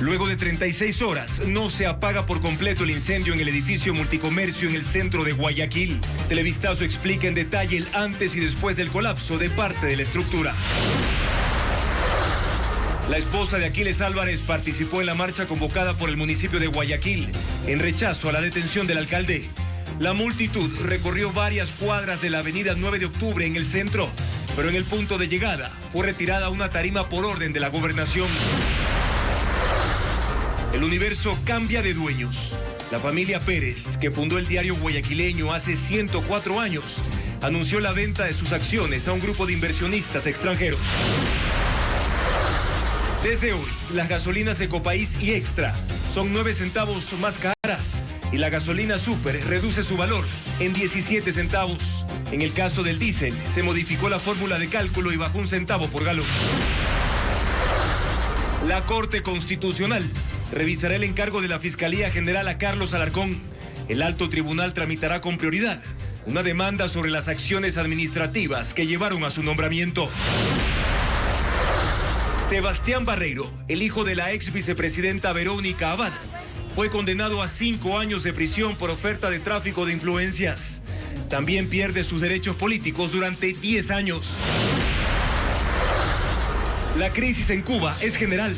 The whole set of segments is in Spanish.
Luego de 36 horas, no se apaga por completo el incendio en el edificio multicomercio en el centro de Guayaquil. Televistazo explica en detalle el antes y después del colapso de parte de la estructura. La esposa de Aquiles Álvarez participó en la marcha convocada por el municipio de Guayaquil en rechazo a la detención del alcalde. La multitud recorrió varias cuadras de la avenida 9 de octubre en el centro, pero en el punto de llegada fue retirada una tarima por orden de la gobernación. El Universo cambia de dueños. La familia Pérez, que fundó el diario guayaquileño hace 104 años, anunció la venta de sus acciones a un grupo de inversionistas extranjeros. Desde hoy, las gasolinas Ecopaís y Extra son 9 centavos más caras y la gasolina Super reduce su valor en 17 centavos. En el caso del diésel, se modificó la fórmula de cálculo y bajó 1 centavo por galón. La Corte Constitucional revisará el encargo de la Fiscalía General a Carlos Alarcón. El alto tribunal tramitará con prioridad una demanda sobre las acciones administrativas que llevaron a su nombramiento. Sebastián Barreiro, el hijo de la ex vicepresidenta Verónica Abad, fue condenado a 5 años de prisión por oferta de tráfico de influencias. También pierde sus derechos políticos durante 10 años. La crisis en Cuba es general.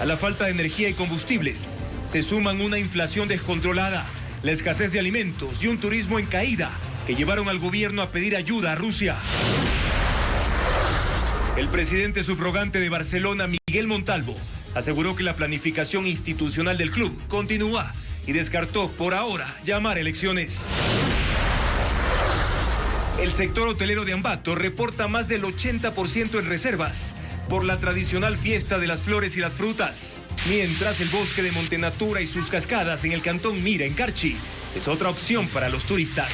A la falta de energía y combustibles se suman una inflación descontrolada, la escasez de alimentos y un turismo en caída que llevaron al gobierno a pedir ayuda a Rusia. El presidente subrogante de Barcelona, Miguel Montalvo, aseguró que la planificación institucional del club continúa y descartó por ahora llamar elecciones. El sector hotelero de Ambato reporta más del 80% en reservas por la tradicional fiesta de las flores y las frutas, mientras el bosque de Montenatura y sus cascadas en el cantón Mira, en Carchi, es otra opción para los turistas.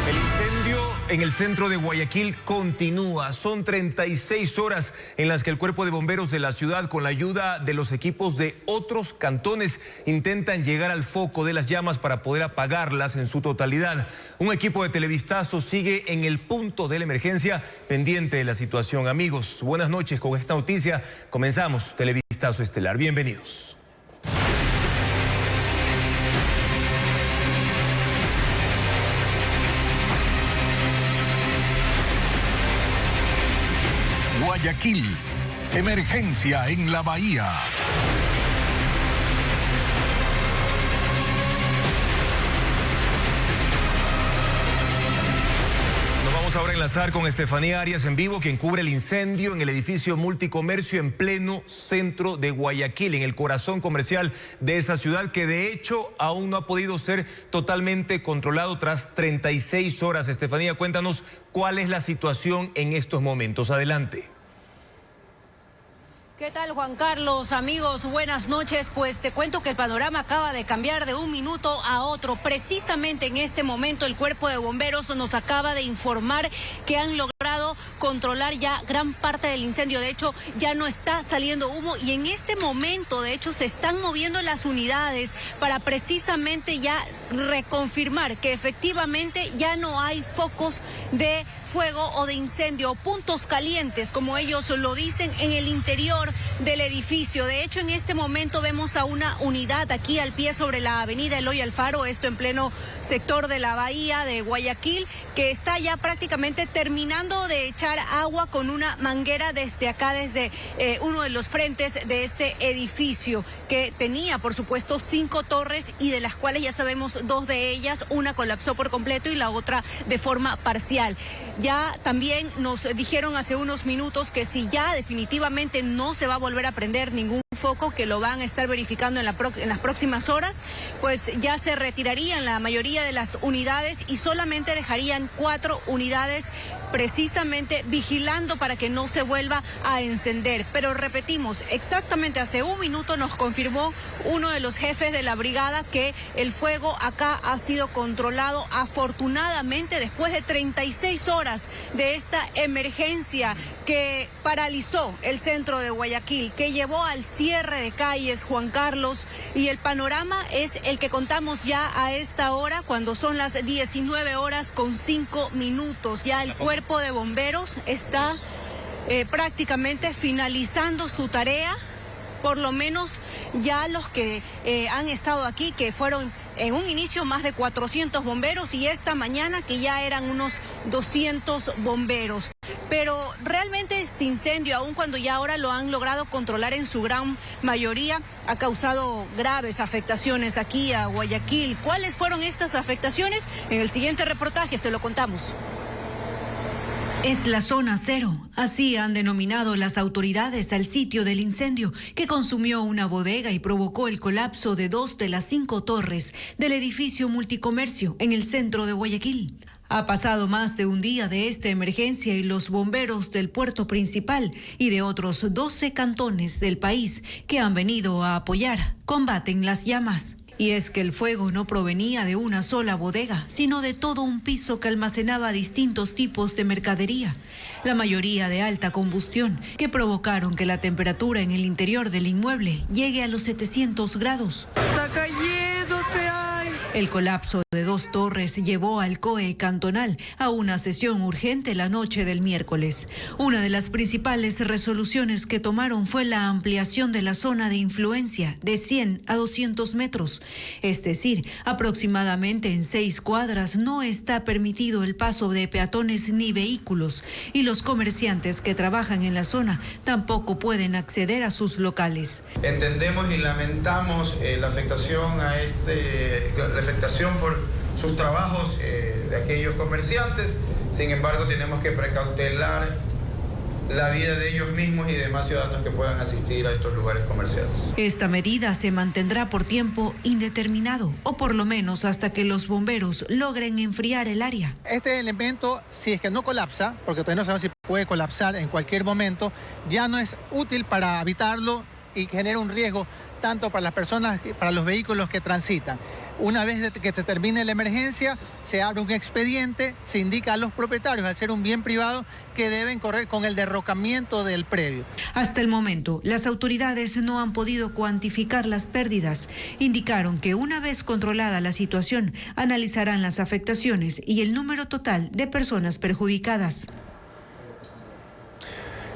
El incendio en el centro de Guayaquil continúa. Son 36 horas en las que el cuerpo de bomberos de la ciudad, con la ayuda de los equipos de otros cantones, intentan llegar al foco de las llamas para poder apagarlas en su totalidad. Un equipo de Televistazo sigue en el punto de la emergencia, pendiente de la situación. Amigos, buenas noches. Con esta noticia comenzamos Televistazo Estelar. Bienvenidos. Guayaquil, emergencia en la bahía. Nos vamos ahora a enlazar con Estefanía Arias en vivo, quien cubre el incendio en el edificio multicomercio en pleno centro de Guayaquil, en el corazón comercial de esa ciudad, que de hecho aún no ha podido ser totalmente controlado tras 36 horas. Estefanía, cuéntanos cuál es la situación en estos momentos. Adelante. ¿Qué tal, Juan Carlos? Amigos, buenas noches. Pues te cuento que el panorama acaba de cambiar de un minuto a otro. Precisamente en este momento el cuerpo de bomberos nos acaba de informar que han logrado controlar ya gran parte del incendio. De hecho, ya no está saliendo humo y en este momento, de hecho, se están moviendo las unidades para precisamente ya reconfirmar que efectivamente ya no hay focos de fuego o de incendio, puntos calientes, como ellos lo dicen, en el interior del edificio. De hecho, en este momento vemos a una unidad aquí al pie sobre la avenida Eloy Alfaro, esto en pleno sector de la bahía de Guayaquil, que está ya prácticamente terminando de echar agua con una manguera desde acá, desde uno de los frentes de este edificio, que tenía, por supuesto, 5 torres y de las cuales ya sabemos 2 de ellas, una colapsó por completo y la otra de forma parcial. Ya también nos dijeron hace unos minutos que si ya definitivamente no se va a volver a prender ningún foco, que lo van a estar verificando en las próximas horas, pues ya se retirarían la mayoría de las unidades y solamente dejarían 4 unidades precisamente vigilando para que no se vuelva a encender. Pero repetimos, exactamente hace un minuto nos confirmó uno de los jefes de la brigada que el fuego acá ha sido controlado afortunadamente después de 36 horas de esta emergencia que paralizó el centro de Guayaquil, que llevó al cierre de calles, Juan Carlos, y el panorama es el que contamos ya a esta hora, cuando son las 19 horas con 5 minutos. Ya el cuerpo de bomberos está prácticamente finalizando su tarea. Por lo menos ya los que han estado aquí, que fueron en un inicio más de 400 bomberos y esta mañana que ya eran unos 200 bomberos. Pero realmente este incendio, aun cuando ya ahora lo han logrado controlar en su gran mayoría, ha causado graves afectaciones aquí a Guayaquil. ¿Cuáles fueron estas afectaciones? En el siguiente reportaje se lo contamos. Es la zona cero, así han denominado las autoridades al sitio del incendio que consumió una bodega y provocó el colapso de 2 de las 5 torres del edificio multicomercio en el centro de Guayaquil. Ha pasado más de un día de esta emergencia y los bomberos del puerto principal y de otros 12 cantones del país que han venido a apoyar combaten las llamas. Y es que el fuego no provenía de una sola bodega, sino de todo un piso que almacenaba distintos tipos de mercadería, la mayoría de alta combustión, que provocaron que la temperatura en el interior del inmueble llegue a los 700 grados. ¡Está cayéndose! ¡Ay! El colapso de 2 torres llevó al COE cantonal a una sesión urgente la noche del miércoles. Una de las principales resoluciones que tomaron fue la ampliación de la zona de influencia de 100 a 200 metros. Es decir, aproximadamente en 6 cuadras no está permitido el paso de peatones ni vehículos y los comerciantes que trabajan en la zona tampoco pueden acceder a sus locales. Entendemos y lamentamos la afectación por sus trabajos de aquellos comerciantes. Sin embargo, tenemos que precautelar la vida de ellos mismos y demás ciudadanos que puedan asistir a estos lugares comerciales. Esta medida se mantendrá por tiempo indeterminado, o por lo menos hasta que los bomberos logren enfriar el área. Este elemento, si es que no colapsa, porque todavía no sabemos si puede colapsar en cualquier momento, ya no es útil para evitarlo y genera un riesgo tanto para las personas, para los vehículos que transitan. Una vez que se termine la emergencia, se abre un expediente, se indica a los propietarios, al ser un bien privado, que deben correr con el derrocamiento del predio. Hasta el momento, las autoridades no han podido cuantificar las pérdidas. Indicaron que una vez controlada la situación, analizarán las afectaciones y el número total de personas perjudicadas.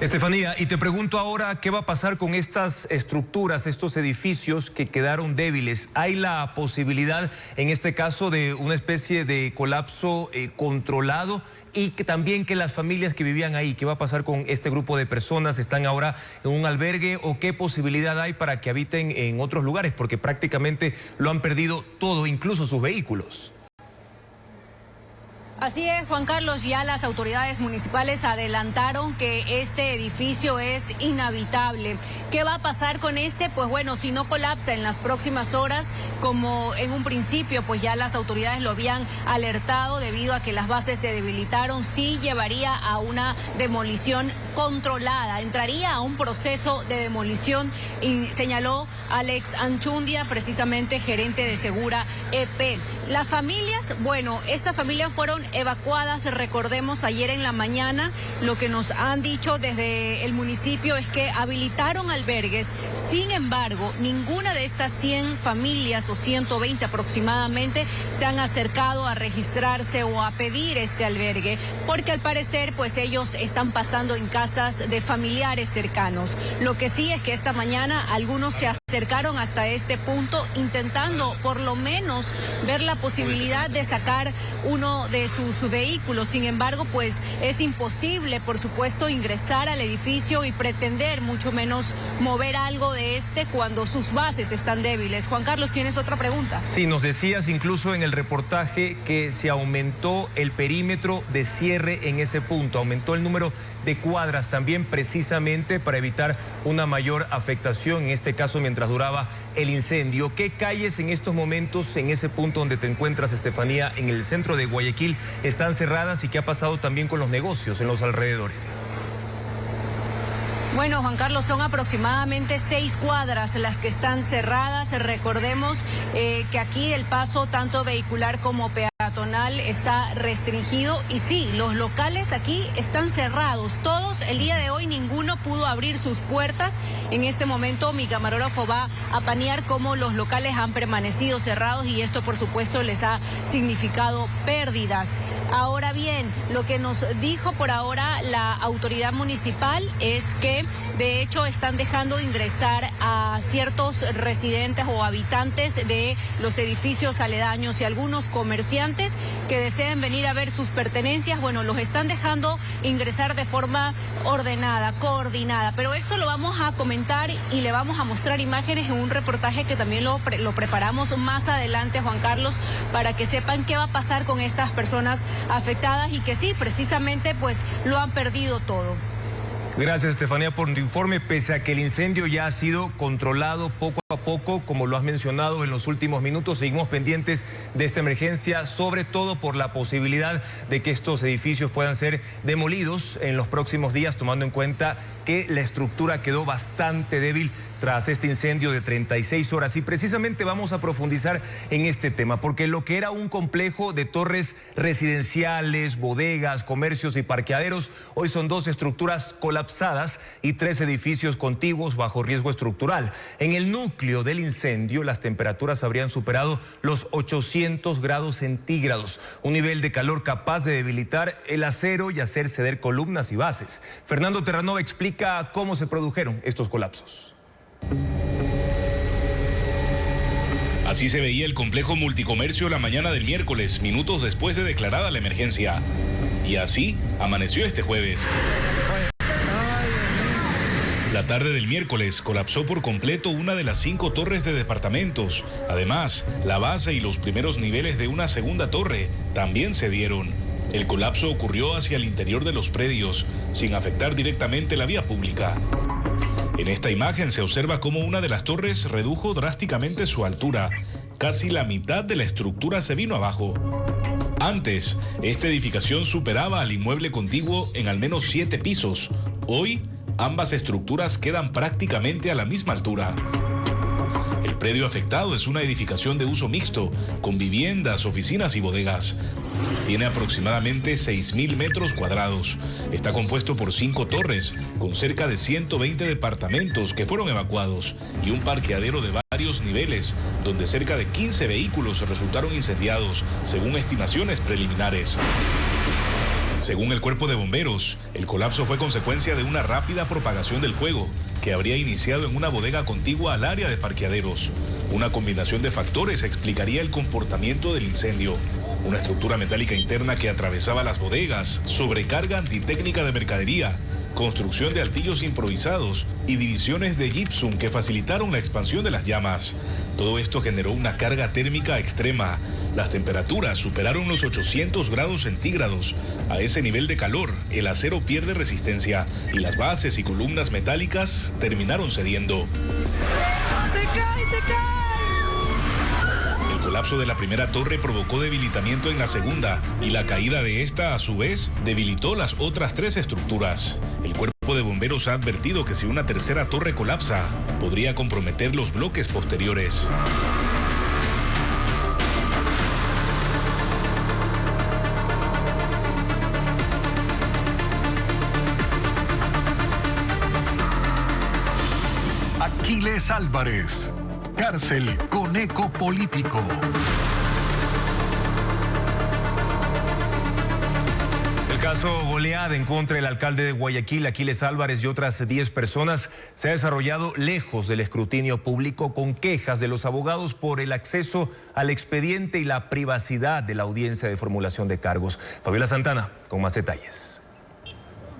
Estefanía, y te pregunto ahora, ¿qué va a pasar con estas estructuras, estos edificios que quedaron débiles? ¿Hay la posibilidad, en este caso, de una especie de colapso controlado? Y que también que las familias que vivían ahí, ¿qué va a pasar con este grupo de personas? ¿Están ahora en un albergue o qué posibilidad hay para que habiten en otros lugares? Porque prácticamente lo han perdido todo, incluso sus vehículos. Así es, Juan Carlos, ya las autoridades municipales adelantaron que este edificio es inhabitable. ¿Qué va a pasar con este? Pues bueno, si no colapsa en las próximas horas, como en un principio, pues ya las autoridades lo habían alertado debido a que las bases se debilitaron, sí llevaría a una demolición controlada, entraría a un proceso de demolición, y señaló Alex Anchundia, precisamente gerente de Segura EP. Las familias, bueno, estas familias fueron evacuadas, recordemos, ayer en la mañana. Lo que nos han dicho desde el municipio es que habilitaron albergues. Sin embargo, ninguna de estas 100 familias o 120 aproximadamente se han acercado a registrarse o a pedir este albergue, porque al parecer pues ellos están pasando en casas de familiares cercanos. Lo que sí es que esta mañana algunos se acercaron hasta este punto intentando por lo menos ver la posibilidad de sacar uno de sus vehículos. Sin embargo, pues es imposible, por supuesto, ingresar al edificio y pretender mucho menos mover algo de este cuando sus bases están débiles. Juan Carlos, ¿tienes otra pregunta? Sí, nos decías incluso en el reportaje que se aumentó el perímetro de cierre en ese punto, aumentó el número de cuadras también precisamente para evitar una mayor afectación, en este caso mientras duraba el incendio. ¿Qué calles en estos momentos, en ese punto donde te encuentras, Estefanía, en el centro de Guayaquil, están cerradas y qué ha pasado también con los negocios en los alrededores? Bueno, Juan Carlos, son aproximadamente 6 cuadras las que están cerradas. Recordemos que aquí el paso tanto vehicular como peatonal está restringido y sí, los locales aquí están cerrados. Todos, el día de hoy ninguno pudo abrir sus puertas. En este momento mi camarógrafo va a panear cómo los locales han permanecido cerrados y esto por supuesto les ha significado pérdidas. Ahora bien, lo que nos dijo por ahora la autoridad municipal es que de hecho están dejando ingresar a ciertos residentes o habitantes de los edificios aledaños y algunos comerciantes que deseen venir a ver sus pertenencias. Bueno, los están dejando ingresar de forma ordenada, coordinada, pero esto lo vamos a comentar y le vamos a mostrar imágenes en un reportaje que también lo preparamos más adelante, Juan Carlos, para que sepan qué va a pasar con estas personas afectadas y que sí, precisamente pues lo han perdido todo. Gracias, Estefanía, por tu informe. Pese a que el incendio ya ha sido controlado poco a poco, como lo has mencionado en los últimos minutos, seguimos pendientes de esta emergencia, sobre todo por la posibilidad de que estos edificios puedan ser demolidos en los próximos días, tomando en cuenta que la estructura quedó bastante débil tras este incendio de 36 horas. Y precisamente vamos a profundizar en este tema, porque lo que era un complejo de torres residenciales, bodegas, comercios y parqueaderos, hoy son 2 estructuras colapsadas y 3 edificios contiguos bajo riesgo estructural. En el núcleo del incendio, las temperaturas habrían superado los 800 grados centígrados, un nivel de calor capaz de debilitar el acero y hacer ceder columnas y bases. Fernando Terranova explica cómo se produjeron estos colapsos. Así se veía el complejo multicomercio la mañana del miércoles, minutos después de declarada la emergencia. Y así amaneció este jueves. La tarde del miércoles colapsó por completo una de las 5 torres de departamentos. Además, la base y los primeros niveles de una segunda torre también cedieron. El colapso ocurrió hacia el interior de los predios, sin afectar directamente la vía pública. En esta imagen se observa cómo una de las torres redujo drásticamente su altura. Casi la mitad de la estructura se vino abajo. Antes, esta edificación superaba al inmueble contiguo en al menos 7 pisos. Hoy, ambas estructuras quedan prácticamente a la misma altura. El predio afectado es una edificación de uso mixto, con viviendas, oficinas y bodegas. Tiene aproximadamente 6.000 metros cuadrados. Está compuesto por 5 torres, con cerca de 120 departamentos que fueron evacuados y un parqueadero de varios niveles, donde cerca de 15 vehículos resultaron incendiados, según estimaciones preliminares. Según el Cuerpo de Bomberos, el colapso fue consecuencia de una rápida propagación del fuego, que habría iniciado en una bodega contigua al área de parqueaderos. Una combinación de factores explicaría el comportamiento del incendio. Una estructura metálica interna que atravesaba las bodegas, sobrecarga antitécnica de mercadería, construcción de altillos improvisados y divisiones de gypsum que facilitaron la expansión de las llamas. Todo esto generó una carga térmica extrema. Las temperaturas superaron los 800 grados centígrados. A ese nivel de calor, el acero pierde resistencia y las bases y columnas metálicas terminaron cediendo. ¡Se cae, se cae! El colapso de la primera torre provocó debilitamiento en la segunda y la caída de esta, a su vez, debilitó las otras 3 estructuras. El Cuerpo de Bomberos ha advertido que si una tercera torre colapsa, podría comprometer los bloques posteriores. Aquiles Álvarez, cárcel con eco político. El caso goleada en contra del alcalde de Guayaquil, Aquiles Álvarez, y otras 10 personas se ha desarrollado lejos del escrutinio público, con quejas de los abogados por el acceso al expediente y la privacidad de la audiencia de formulación de cargos. Fabiola Santana con más detalles.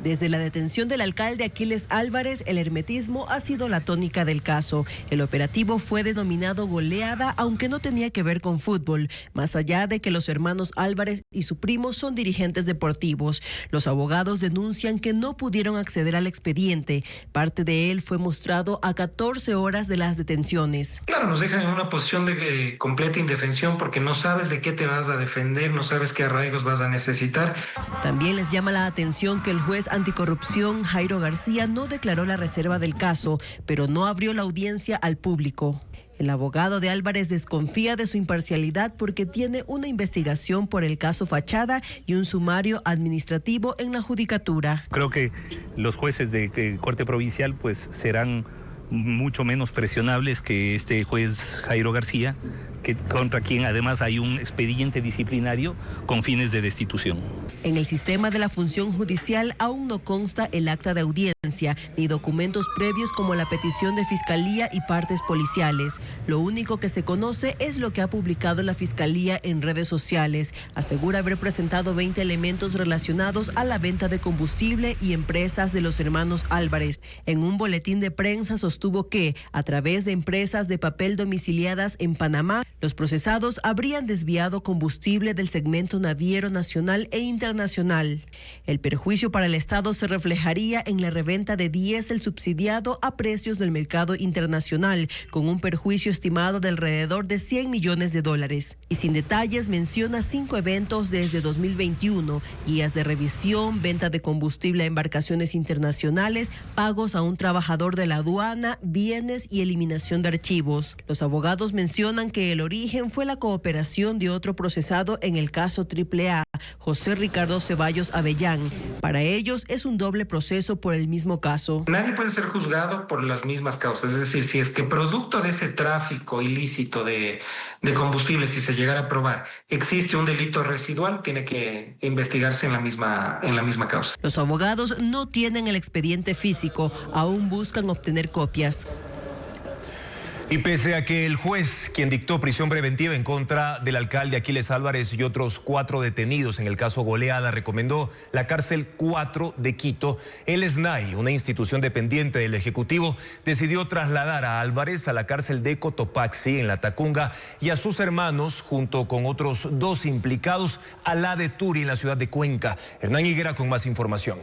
Desde la detención del alcalde Aquiles Álvarez, el hermetismo ha sido la tónica del caso. El operativo fue denominado goleada, aunque no tenía que ver con fútbol, más allá de que los hermanos Álvarez y su primo son dirigentes deportivos. Los abogados denuncian que no pudieron acceder al expediente. Parte de él fue mostrado a 14 horas de las detenciones. Claro, nos dejan en una posición de completa indefensión porque no sabes de qué te vas a defender, no sabes qué arraigos vas a necesitar. También les llama la atención que el juez anticorrupción Jairo García no declaró la reserva del caso, pero no abrió la audiencia al público. El abogado de Álvarez desconfía de su imparcialidad porque tiene una investigación por el caso Fachada y un sumario administrativo en la judicatura. Creo que los jueces de corte provincial pues serán mucho menos presionables que este juez Jairo García, contra quien además hay un expediente disciplinario con fines de destitución. En el sistema de la función judicial aún no consta el acta de audiencia ni documentos previos como la petición de fiscalía y partes policiales. Lo único que se conoce es lo que ha publicado la fiscalía en redes sociales. Asegura haber presentado 20 elementos relacionados a la venta de combustible y empresas de los hermanos Álvarez. En un boletín de prensa sostuvo que, a través de empresas de papel domiciliadas en Panamá, los procesados habrían desviado combustible del segmento naviero nacional e internacional. El perjuicio para el Estado se reflejaría en la reventa de diésel subsidiado a precios del mercado internacional, con un perjuicio estimado de alrededor de $100 millones. Y sin detalles menciona 5 eventos desde 2021, guías de revisión, venta de combustible a embarcaciones internacionales, pagos a un trabajador de la aduana, bienes y eliminación de archivos. Los abogados mencionan que el origen fue la cooperación de otro procesado en el caso AAA, José Ricardo Ceballos Avellán. Para ellos es un doble proceso por el mismo caso. Nadie puede ser juzgado por las mismas causas, es decir, si es que producto de ese tráfico ilícito de combustible, si se llegara a probar, existe un delito residual, tiene que investigarse en la misma causa. Los abogados no tienen el expediente físico, aún buscan obtener copias. Y pese a que el juez, quien dictó prisión preventiva en contra del alcalde Aquiles Álvarez y otros 4 detenidos en el caso Goleada, recomendó la cárcel 4 de Quito, el SNAI, una institución dependiente del Ejecutivo, decidió trasladar a Álvarez a la cárcel de Cotopaxi en La Tacunga y a sus hermanos, junto con otros 2 implicados, a la de Turi en la ciudad de Cuenca. Hernán Higuera con más información.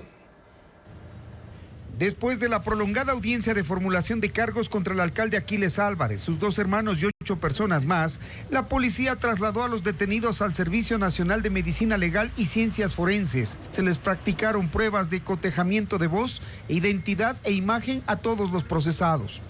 Después de la prolongada audiencia de formulación de cargos contra el alcalde Aquiles Álvarez, sus 2 hermanos y 8 personas más, la policía trasladó a los detenidos al Servicio Nacional de Medicina Legal y Ciencias Forenses. Se les practicaron pruebas de cotejamiento de voz, identidad e imagen a todos los procesados.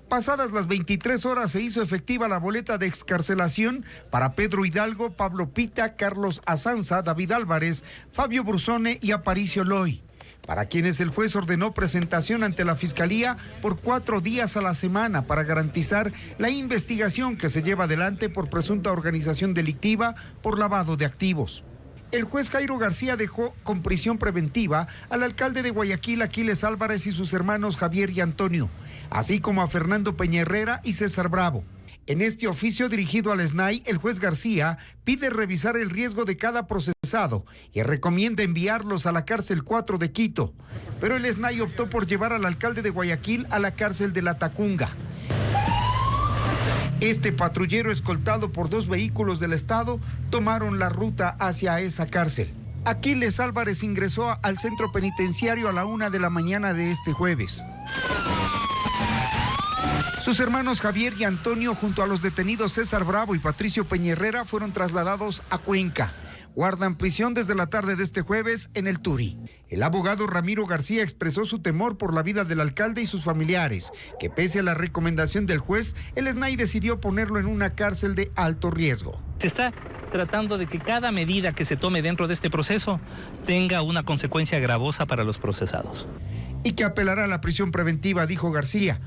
Pasadas las 23 horas se hizo efectiva la boleta de excarcelación para Pedro Hidalgo, Pablo Pita, Carlos Azanza, David Álvarez, Fabio Brusone y Aparicio Loy, para quienes el juez ordenó presentación ante la Fiscalía por 4 días a la semana para garantizar la investigación que se lleva adelante por presunta organización delictiva por lavado de activos. El juez Jairo García dejó con prisión preventiva al alcalde de Guayaquil, Aquiles Álvarez, y sus hermanos Javier y Antonio, así como a Fernando Peña Herrera y César Bravo. En este oficio dirigido al SNAI, el juez García pide revisar el riesgo de cada procesado y recomienda enviarlos a la cárcel 4 de Quito. Pero el SNAI optó por llevar al alcalde de Guayaquil a la cárcel de La Tacunga. Este patrullero, escoltado por 2 vehículos del Estado, tomaron la ruta hacia esa cárcel. Aquiles Álvarez ingresó al centro penitenciario a la 1 de la mañana de este jueves. Sus hermanos Javier y Antonio, junto a los detenidos César Bravo y Patricio Peña Herrera, fueron trasladados a Cuenca. Guardan prisión desde la tarde de este jueves en el Turi. El abogado Ramiro García expresó su temor por la vida del alcalde y sus familiares, que pese a la recomendación del juez, el SNAI decidió ponerlo en una cárcel de alto riesgo. Se está tratando de que cada medida que se tome dentro de este proceso tenga una consecuencia gravosa para los procesados. Y que apelará a la prisión preventiva, dijo García.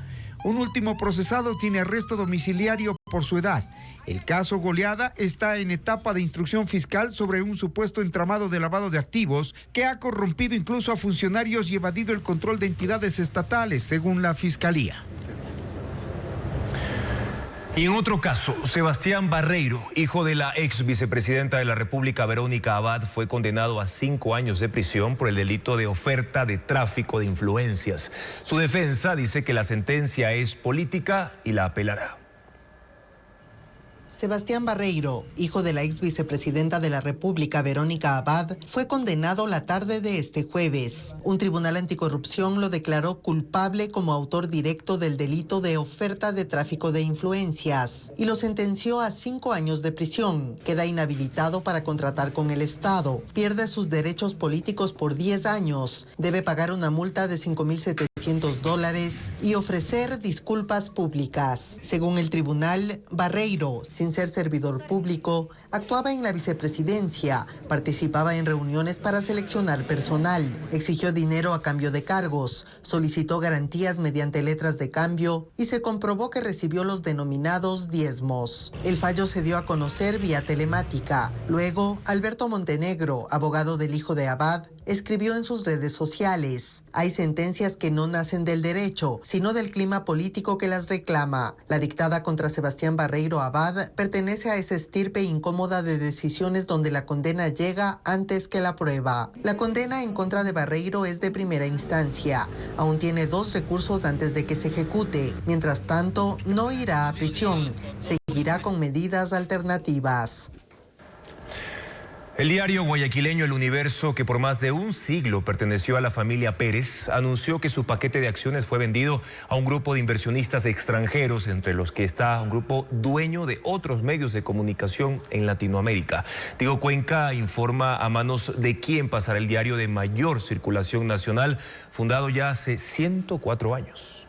Un último procesado tiene arresto domiciliario por su edad. El caso Goleada está en etapa de instrucción fiscal sobre un supuesto entramado de lavado de activos que ha corrompido incluso a funcionarios y evadido el control de entidades estatales, según la Fiscalía. Y en otro caso, Sebastián Barreiro, hijo de la ex vicepresidenta de la República, Verónica Abad, fue condenado a 5 años de prisión por el delito de oferta de tráfico de influencias. Su defensa dice que la sentencia es política y la apelará. Sebastián Barreiro, hijo de la ex vicepresidenta de la República, Verónica Abad, fue condenado la tarde de este jueves. Un tribunal anticorrupción lo declaró culpable como autor directo del delito de oferta de tráfico de influencias y lo sentenció a 5 años de prisión. Queda inhabilitado para contratar con el Estado, pierde sus derechos políticos por 10 años, debe pagar una multa de 5.700 $900 y ofrecer disculpas públicas. Según el tribunal, Barreiro, sin ser servidor público, actuaba en la vicepresidencia, participaba en reuniones para seleccionar personal, exigió dinero a cambio de cargos, solicitó garantías mediante letras de cambio y se comprobó que recibió los denominados diezmos. El fallo se dio a conocer vía telemática. Luego, Alberto Montenegro, abogado del hijo de Abad, escribió en sus redes sociales: hay sentencias que no nacen del derecho, sino del clima político que las reclama. La dictada contra Sebastián Barreiro Abad pertenece a esa estirpe incómoda de decisiones donde la condena llega antes que la prueba. La condena en contra de Barreiro es de primera instancia. Aún tiene 2 recursos antes de que se ejecute. Mientras tanto, no irá a prisión. Seguirá con medidas alternativas. El diario guayaquileño El Universo, que por más de un siglo perteneció a la familia Pérez, anunció que su paquete de acciones fue vendido a un grupo de inversionistas extranjeros, entre los que está un grupo dueño de otros medios de comunicación en Latinoamérica. Diego Cuenca informa a manos de quién pasará el diario de mayor circulación nacional, fundado ya hace 104 años.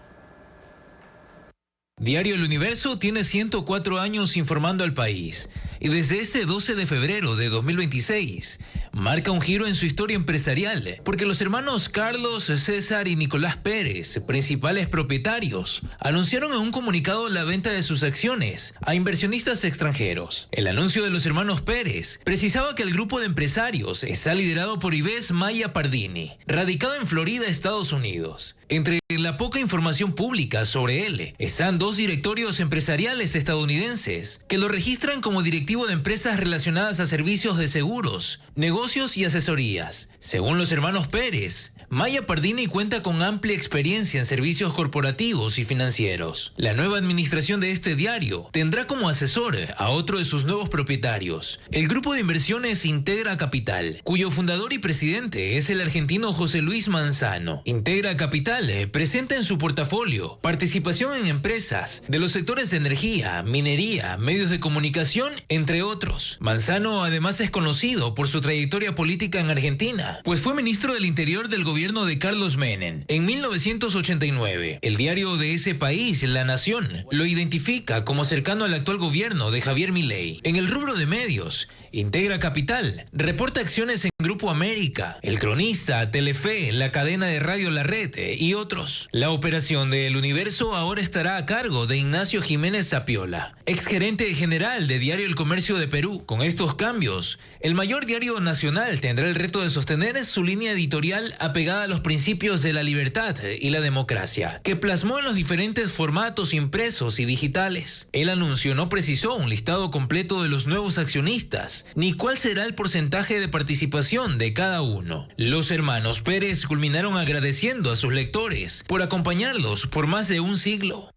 Diario El Universo tiene 104 años informando al país y desde este 12 de febrero de 2026 marca un giro en su historia empresarial porque los hermanos Carlos, César y Nicolás Pérez, principales propietarios, anunciaron en un comunicado la venta de sus acciones a inversionistas extranjeros. El anuncio de los hermanos Pérez precisaba que el grupo de empresarios está liderado por Ives Maya Pardini, radicado en Florida, Estados Unidos. Entre la poca información pública sobre él están 2 directorios empresariales estadounidenses que lo registran como directivo de empresas relacionadas a servicios de seguros, negocios y asesorías. Según los hermanos Pérez, Maya Pardini cuenta con amplia experiencia en servicios corporativos y financieros. La nueva administración de este diario tendrá como asesor a otro de sus nuevos propietarios, el grupo de inversiones Integra Capital, cuyo fundador y presidente es el argentino José Luis Manzano. Integra Capital presenta en su portafolio participación en empresas de los sectores de energía, minería, medios de comunicación, entre otros. Manzano además es conocido por su trayectoria política en Argentina, pues fue ministro del Interior del gobierno de Carlos Menem en 1989. El diario de ese país, La Nación, lo identifica como cercano al actual gobierno de Javier Milei. En el rubro de medios, Integra Capital reporta acciones en Grupo América, El Cronista, Telefe, la cadena de radio La Red y otros. La operación de El Universo ahora estará a cargo de Ignacio Jiménez Zapiola, exgerente general de Diario El Comercio de Perú. Con estos cambios, el mayor diario nacional tendrá el reto de sostener su línea editorial apegada a los principios de la libertad y la democracia, que plasmó en los diferentes formatos impresos y digitales. El anuncio no precisó un listado completo de los nuevos accionistas, ni cuál será el porcentaje de participación de cada uno. Los hermanos Pérez culminaron agradeciendo a sus lectores por acompañarlos por más de un siglo.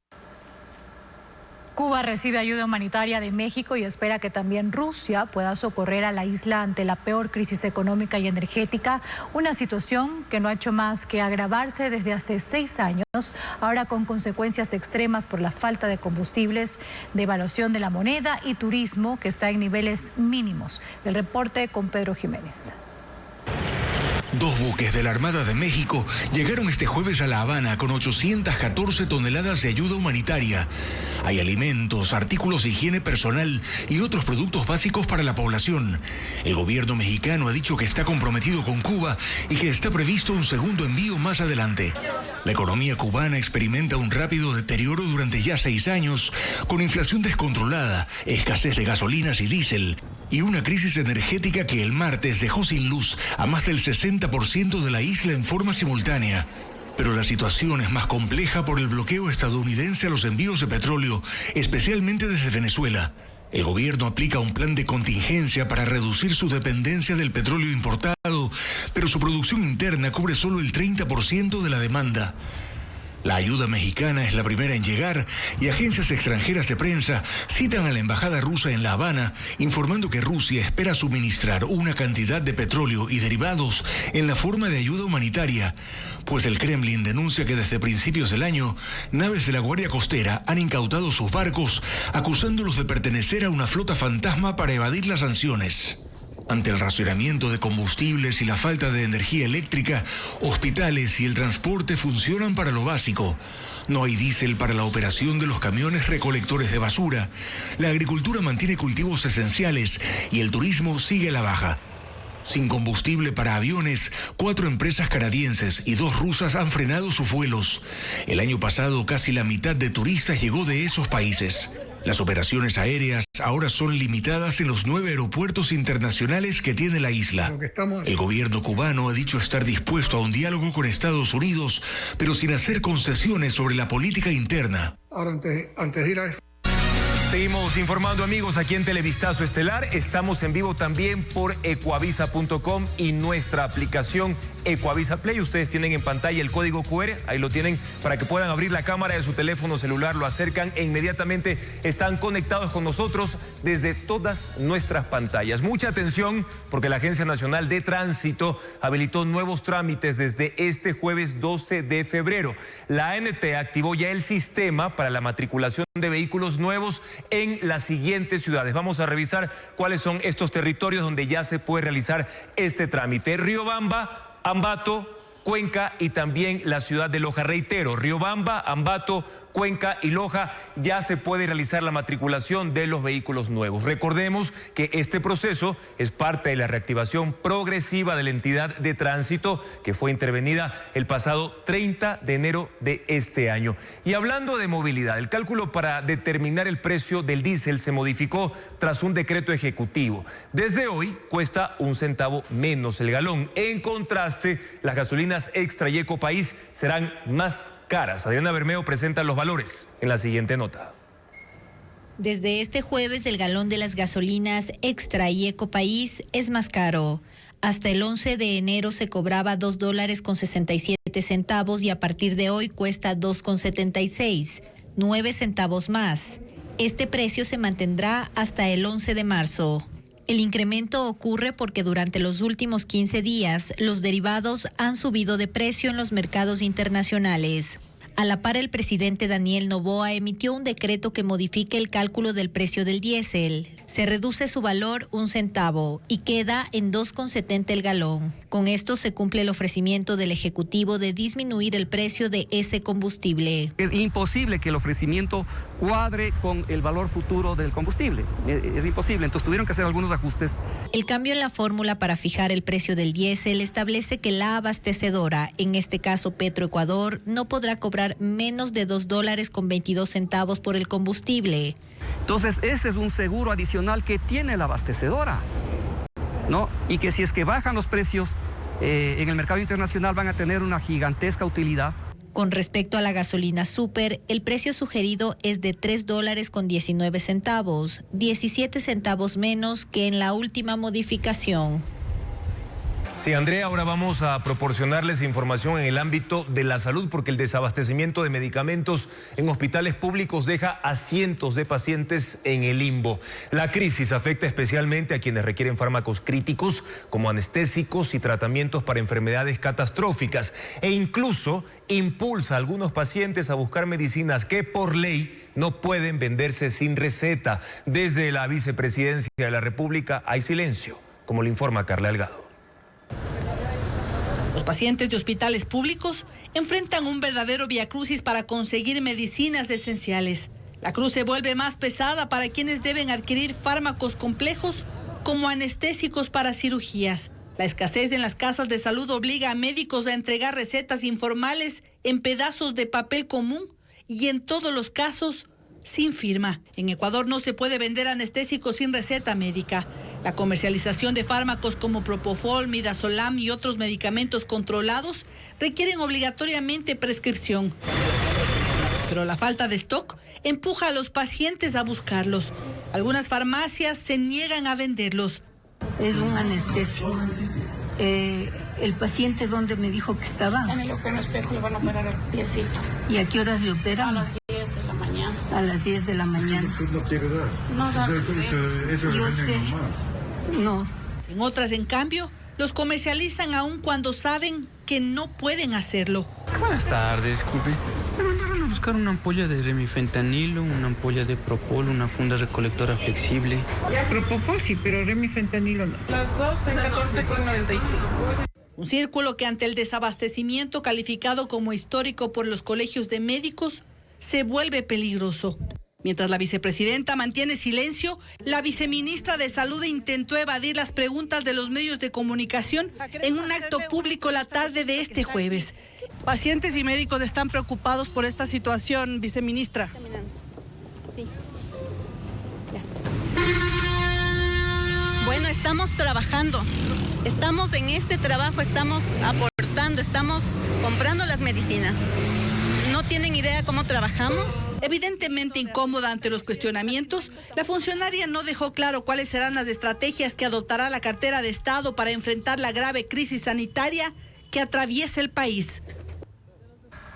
Cuba recibe ayuda humanitaria de México y espera que también Rusia pueda socorrer a la isla ante la peor crisis económica y energética, una situación que no ha hecho más que agravarse desde hace 6 años, ahora con consecuencias extremas por la falta de combustibles, devaluación de la moneda y turismo que está en niveles mínimos. El reporte con Pedro Jiménez. 2 buques de la Armada de México llegaron este jueves a La Habana con 814 toneladas de ayuda humanitaria. Hay alimentos, artículos de higiene personal y otros productos básicos para la población. El gobierno mexicano ha dicho que está comprometido con Cuba y que está previsto un segundo envío más adelante. La economía cubana experimenta un rápido deterioro durante ya 6 años, con inflación descontrolada, escasez de gasolinas y diésel, y una crisis energética que el martes dejó sin luz a más del 60% de la isla en forma simultánea. Pero la situación es más compleja por el bloqueo estadounidense a los envíos de petróleo, especialmente desde Venezuela. El gobierno aplica un plan de contingencia para reducir su dependencia del petróleo importado, pero su producción interna cubre solo el 30% de la demanda. La ayuda mexicana es la primera en llegar y agencias extranjeras de prensa citan a la embajada rusa en La Habana informando que Rusia espera suministrar una cantidad de petróleo y derivados en la forma de ayuda humanitaria, pues el Kremlin denuncia que desde principios del año naves de la Guardia Costera han incautado sus barcos acusándolos de pertenecer a una flota fantasma para evadir las sanciones. Ante el racionamiento de combustibles y la falta de energía eléctrica, hospitales y el transporte funcionan para lo básico. No hay diésel para la operación de los camiones recolectores de basura. La agricultura mantiene cultivos esenciales y el turismo sigue a la baja. Sin combustible para aviones, 4 empresas canadienses y 2 rusas han frenado sus vuelos. El año pasado, casi la mitad de turistas llegó de esos países. Las operaciones aéreas ahora son limitadas en los 9 aeropuertos internacionales que tiene la isla. El gobierno cubano ha dicho estar dispuesto a un diálogo con Estados Unidos, pero sin hacer concesiones sobre la política interna. Ahora, antes de ir a eso. Seguimos informando, amigos, aquí en Televistazo Estelar. Estamos en vivo también por ecuavisa.com y nuestra aplicación Ecuavisa Play. Ustedes tienen en pantalla el código QR, ahí lo tienen para que puedan abrir la cámara de su teléfono celular, lo acercan e inmediatamente están conectados con nosotros desde todas nuestras pantallas. Mucha atención porque la Agencia Nacional de Tránsito habilitó nuevos trámites desde este jueves 12 de febrero. La ANT activó ya el sistema para la matriculación de vehículos nuevos en las siguientes ciudades. Vamos a revisar cuáles son estos territorios donde ya se puede realizar este trámite. Riobamba, Ambato, Cuenca y también la ciudad de Loja. Reitero, Riobamba, Ambato, Cuenca y Loja ya se puede realizar la matriculación de los vehículos nuevos. Recordemos que este proceso es parte de la reactivación progresiva de la entidad de tránsito que fue intervenida el pasado 30 de enero de este año. Y hablando de movilidad, el cálculo para determinar el precio del diésel se modificó tras un decreto ejecutivo. Desde hoy cuesta 1 centavo menos el galón. En contraste, las gasolinas extra y Ecopaís serán más caras. Adriana Bermeo presenta los valores en la siguiente nota. Desde este jueves el galón de las gasolinas Extra y Ecopaís es más caro. Hasta el 11 de enero se cobraba $2.67 y a partir de hoy cuesta $2.76, 9 centavos más. Este precio se mantendrá hasta el 11 de marzo. El incremento ocurre porque durante los últimos 15 días los derivados han subido de precio en los mercados internacionales. A la par, el presidente Daniel Noboa emitió un decreto que modifica el cálculo del precio del diésel. Se reduce su valor 1 centavo y queda en 2,70 el galón. Con esto se cumple el ofrecimiento del Ejecutivo de disminuir el precio de ese combustible. Es imposible que el ofrecimiento cuadre con el valor futuro del combustible. Es imposible, entonces tuvieron que hacer algunos ajustes. El cambio en la fórmula para fijar el precio del diésel establece que la abastecedora, en este caso Petroecuador, no podrá cobrar menos de $2.22 por el combustible. Entonces, este es un seguro adicional que tiene la abastecedora, ¿no? Y que si es que bajan los precios en el mercado internacional van a tener una gigantesca utilidad. Con respecto a la gasolina super, el precio sugerido es de $3.19, 17 centavos menos que en la última modificación. Sí, Andrea, ahora vamos a proporcionarles información en el ámbito de la salud porque el desabastecimiento de medicamentos en hospitales públicos deja a cientos de pacientes en el limbo. La crisis afecta especialmente a quienes requieren fármacos críticos como anestésicos y tratamientos para enfermedades catastróficas e incluso impulsa a algunos pacientes a buscar medicinas que por ley no pueden venderse sin receta. Desde la vicepresidencia de la República hay silencio, como le informa Carla Delgado. Los pacientes de hospitales públicos enfrentan un verdadero viacrucis para conseguir medicinas esenciales. La cruz se vuelve más pesada para quienes deben adquirir fármacos complejos como anestésicos para cirugías. La escasez en las casas de salud obliga a médicos a entregar recetas informales en pedazos de papel común y en todos los casos sin firma. En Ecuador no se puede vender anestésicos sin receta médica. La comercialización de fármacos como Propofol, Midazolam y otros medicamentos controlados requieren obligatoriamente prescripción. Pero la falta de stock empuja a los pacientes a buscarlos. Algunas farmacias se niegan a venderlos. Es un anestésico. ¿El paciente dónde me dijo que estaba? En el Eugenio Espejo le van a operar el piecito. ¿Y a qué horas le operan? A las 10 de la mañana. A las 10 de la mañana. ¿Usted no quiere dar? No, Eso yo sé. No. En otras, en cambio, los comercializan aun cuando saben que no pueden hacerlo. Buenas tardes, disculpe. Me mandaron buscar una ampolla de remifentanilo, una ampolla de propol, una funda recolectora flexible. Propofol sí, pero remifentanilo no. Las dos en 14,95. Un círculo que ante el desabastecimiento calificado como histórico por los colegios de médicos se vuelve peligroso. Mientras la vicepresidenta mantiene silencio, la viceministra de Salud intentó evadir las preguntas de los medios de comunicación en un acto público la tarde de este jueves. Pacientes y médicos están preocupados por esta situación, viceministra. Sí. Bueno, estamos trabajando. Estamos en este trabajo, estamos aportando, estamos comprando las medicinas. ¿No tienen idea cómo trabajamos? Evidentemente incómoda ante los cuestionamientos, la funcionaria no dejó claro cuáles serán las estrategias que adoptará la cartera de Estado para enfrentar la grave crisis sanitaria que atraviesa el país.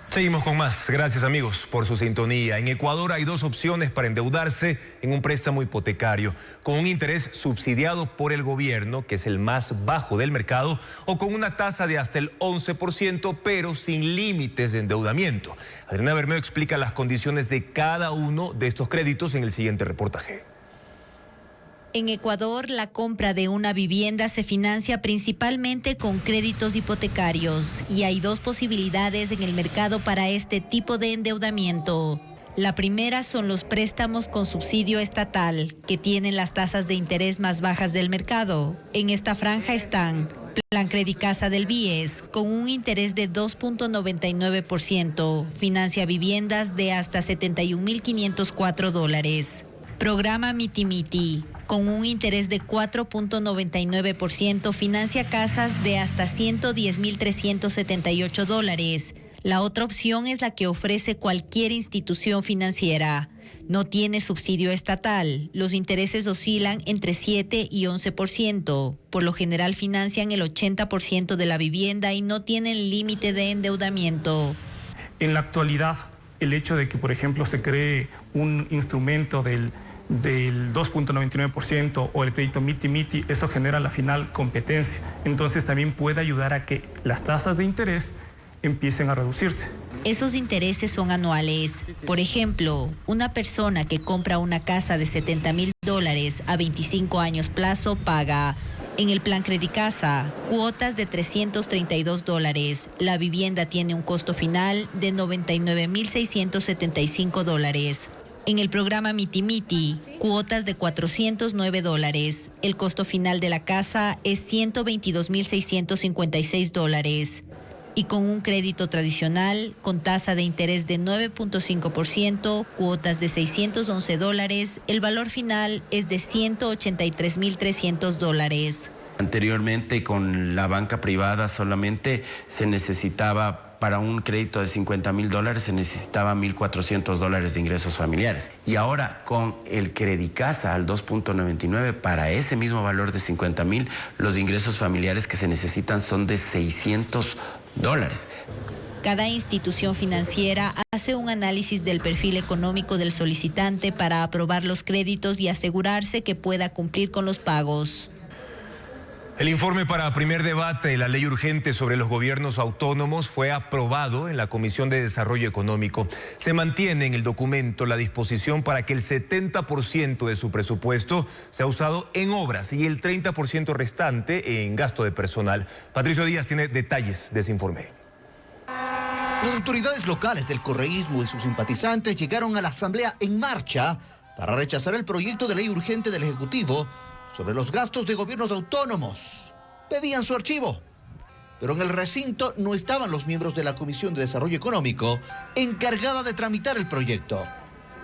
Seguimos con más. Gracias, amigos, por su sintonía. En Ecuador hay dos opciones para endeudarse en un préstamo hipotecario, con un interés subsidiado por el gobierno, que es el más bajo del mercado, o con una tasa de hasta el 11%, pero sin límites de endeudamiento. Adriana Bermeo explica las condiciones de cada uno de estos créditos en el siguiente reportaje. En Ecuador, la compra de una vivienda se financia principalmente con créditos hipotecarios y hay dos posibilidades en el mercado para este tipo de endeudamiento. La primera son los préstamos con subsidio estatal, que tienen las tasas de interés más bajas del mercado. En esta franja están Plan Credicasa del BIES, con un interés de 2.99%, financia viviendas de hasta $71.504. Programa Miti Miti, con un interés de 4.99%, financia casas de hasta $110.378. La otra opción es la que ofrece cualquier institución financiera. No tiene subsidio estatal. Los intereses oscilan entre 7 y 11%. Por lo general financian el 80% de la vivienda y no tienen límite de endeudamiento. En la actualidad, el hecho de que, por ejemplo, se cree un instrumento del 2.99% o el crédito Miti Miti, eso genera la final competencia. Entonces también puede ayudar a que las tasas de interés empiecen a reducirse. Esos intereses son anuales. Por ejemplo, una persona que compra una casa de $70.000 a 25 años plazo paga, en el Plan Credicasa, cuotas de $332. La vivienda tiene un costo final de $99.675. En el programa Miti Miti, cuotas de $409. El costo final de la casa es $122.656. Y con un crédito tradicional, con tasa de interés de 9.5%, cuotas de $611, el valor final es de $183.300. Anteriormente, con la banca privada solamente se necesitaba, para un crédito de $50.000 se necesitaba $1.400 de ingresos familiares. Y ahora con el Credicasa al 2.99, para ese mismo valor de $50.000, los ingresos familiares que se necesitan son de $600. Cada institución financiera hace un análisis del perfil económico del solicitante para aprobar los créditos y asegurarse que pueda cumplir con los pagos. El informe para primer debate de la ley urgente sobre los gobiernos autónomos fue aprobado en la Comisión de Desarrollo Económico. Se mantiene en el documento la disposición para que el 70% de su presupuesto sea usado en obras y el 30% restante en gasto de personal. Patricio Díaz tiene detalles de ese informe. Las autoridades locales del correísmo y sus simpatizantes llegaron a la Asamblea en marcha para rechazar el proyecto de ley urgente del Ejecutivo sobre los gastos de gobiernos autónomos. Pedían su archivo, pero en el recinto no estaban los miembros de la Comisión de Desarrollo Económico encargada de tramitar el proyecto.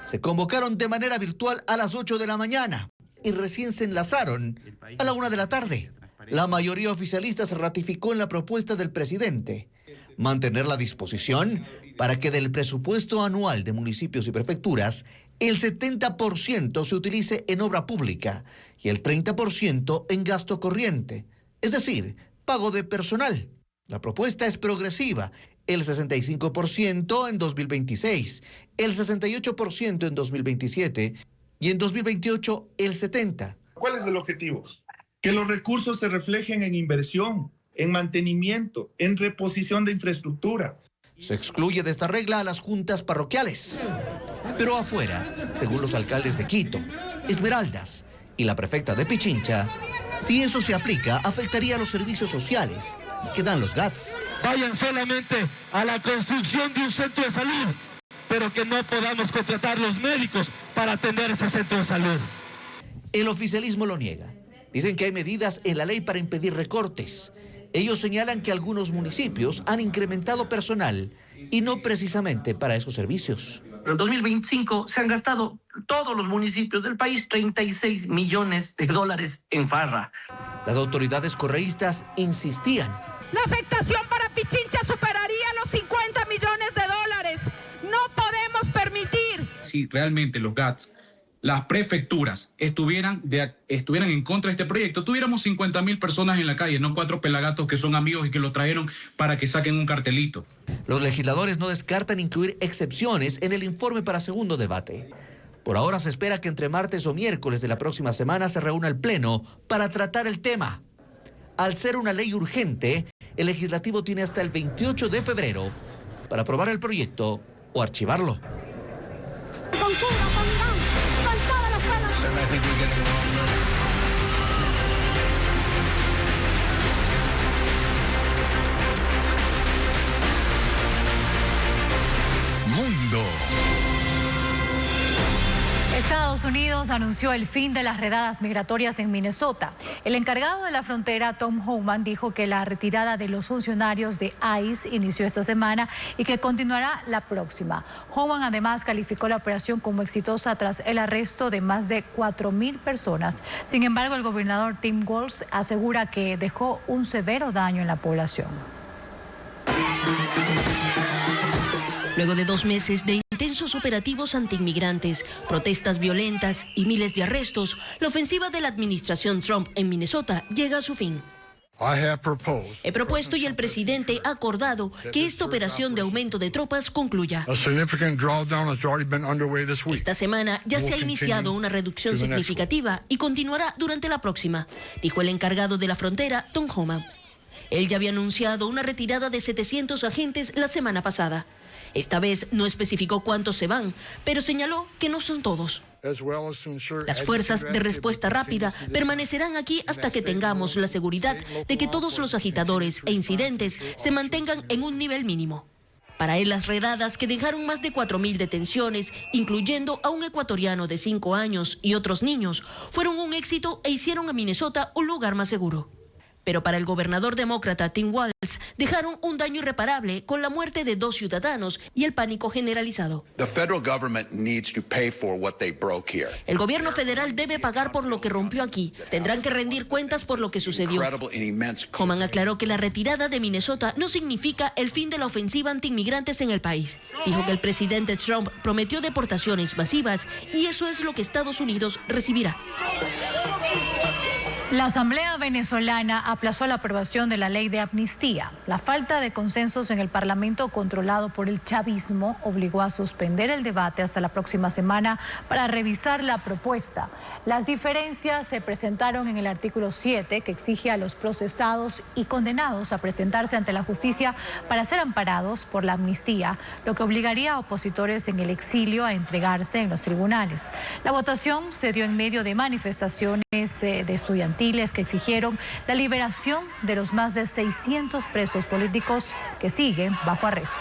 Se convocaron de manera virtual a las 8 de la mañana y recién se enlazaron a la 1 de la tarde. La mayoría oficialista se ratificó en la propuesta del presidente: mantener la disposición para que del presupuesto anual de municipios y prefecturas el 70% se utilice en obra pública y el 30% en gasto corriente, es decir, pago de personal. La propuesta es progresiva: el 65% en 2026, el 68% en 2027 y en 2028 el 70%. ¿Cuál es el objetivo? Que los recursos se reflejen en inversión, en mantenimiento, en reposición de infraestructura. Se excluye de esta regla a las juntas parroquiales. Pero afuera, según los alcaldes de Quito, Esmeraldas y la prefecta de Pichincha, si eso se aplica, afectaría a los servicios sociales que dan los GATS. Vayan solamente a la construcción de un centro de salud, pero que no podamos contratar los médicos para atender ese centro de salud. El oficialismo lo niega. Dicen que hay medidas en la ley para impedir recortes. Ellos señalan que algunos municipios han incrementado personal y no precisamente para esos servicios. En 2025 se han gastado todos los municipios del país 36 millones de dólares en farra. Las autoridades correístas insistían. La afectación para Pichincha superaría los 50 millones de dólares. No podemos permitir. Si realmente los GATS, las prefecturas estuvieran en contra de este proyecto, tuviéramos 50.000 personas en la calle, no 4 pelagatos que son amigos y que lo trajeron para que saquen un cartelito. Los legisladores no descartan incluir excepciones en el informe para segundo debate. Por ahora se espera que entre martes o miércoles de la próxima semana se reúna el Pleno para tratar el tema. Al ser una ley urgente, el legislativo tiene hasta el 28 de febrero para aprobar el proyecto o archivarlo. Mundo. Estados Unidos anunció el fin de las redadas migratorias en Minnesota. El encargado de la frontera, Tom Homan, dijo que la retirada de los funcionarios de ICE inició esta semana y que continuará la próxima. Homan además calificó la operación como exitosa tras el arresto de más de 4.000 personas. Sin embargo, el gobernador Tim Walz asegura que dejó un severo daño en la población. Luego de 2 meses de intensos operativos antiinmigrantes, protestas violentas y miles de arrestos, la ofensiva de la administración Trump en Minnesota llega a su fin. He propuesto y el presidente ha acordado que esta operación de aumento de tropas concluya. Esta semana ya se ha iniciado una reducción significativa y continuará durante la próxima, dijo el encargado de la frontera, Tom Homan. Él ya había anunciado una retirada de 700 agentes la semana pasada. Esta vez no especificó cuántos se van, pero señaló que no son todos. Las fuerzas de respuesta rápida permanecerán aquí hasta que tengamos la seguridad de que todos los agitadores e incidentes se mantengan en un nivel mínimo. Para él, las redadas que dejaron más de 4.000 detenciones, incluyendo a un ecuatoriano de 5 años y otros niños, fueron un éxito e hicieron a Minnesota un lugar más seguro. Pero para el gobernador demócrata Tim Walz, dejaron un daño irreparable con la muerte de 2 ciudadanos y el pánico generalizado. El gobierno federal debe pagar por lo que rompió aquí. Tendrán que rendir cuentas por lo que sucedió. Homan aclaró que la retirada de Minnesota no significa el fin de la ofensiva antiinmigrantes en el país. Dijo que el presidente Trump prometió deportaciones masivas y eso es lo que Estados Unidos recibirá. La Asamblea venezolana aplazó la aprobación de la ley de amnistía. La falta de consensos en el Parlamento controlado por el chavismo obligó a suspender el debate hasta la próxima semana para revisar la propuesta. Las diferencias se presentaron en el artículo 7, que exige a los procesados y condenados a presentarse ante la justicia para ser amparados por la amnistía, lo que obligaría a opositores en el exilio a entregarse en los tribunales. La votación se dio en medio de manifestaciones de estudiantes que exigieron la liberación de los más de 600 presos políticos que siguen bajo arresto.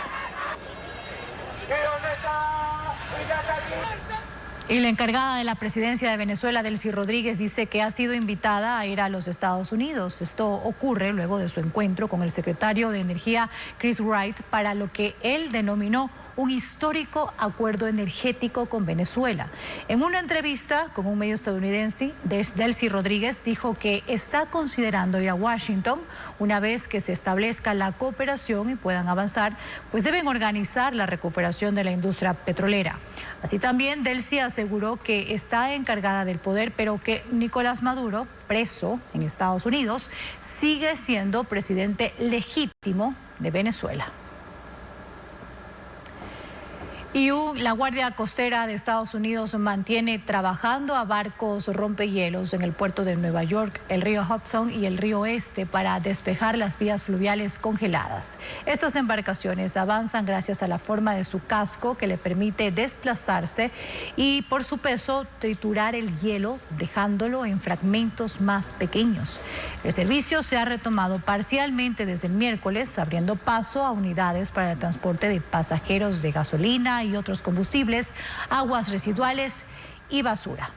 Y la encargada de la presidencia de Venezuela, Delcy Rodríguez, dice que ha sido invitada a ir a los Estados Unidos. Esto ocurre luego de su encuentro con el secretario de Energía, Chris Wright, para lo que él denominó un histórico acuerdo energético con Venezuela. En una entrevista con un medio estadounidense, Delcy Rodríguez dijo que está considerando ir a Washington una vez que se establezca la cooperación y puedan avanzar, pues deben organizar la recuperación de la industria petrolera. Así también Delcy aseguró que está encargada del poder, pero que Nicolás Maduro, preso en Estados Unidos, sigue siendo presidente legítimo de Venezuela. Y la Guardia Costera de Estados Unidos mantiene trabajando a barcos rompehielos en el puerto de Nueva York, el río Hudson y el río Este para despejar las vías fluviales congeladas. Estas embarcaciones avanzan gracias a la forma de su casco que le permite desplazarse y por su peso triturar el hielo dejándolo en fragmentos más pequeños. El servicio se ha retomado parcialmente desde el miércoles, abriendo paso a unidades para el transporte de pasajeros de gasolina y otros combustibles, aguas residuales y basura.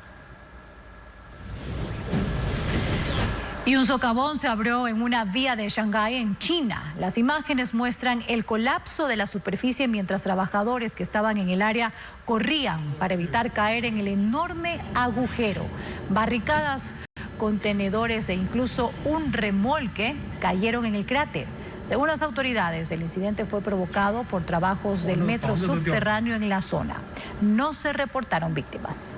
Y un socavón se abrió en una vía de Shanghái, en China. Las imágenes muestran el colapso de la superficie mientras trabajadores que estaban en el área corrían para evitar caer en el enorme agujero. Barricadas, contenedores e incluso un remolque cayeron en el cráter. Según las autoridades, el incidente fue provocado por trabajos del metro subterráneo en la zona. No se reportaron víctimas.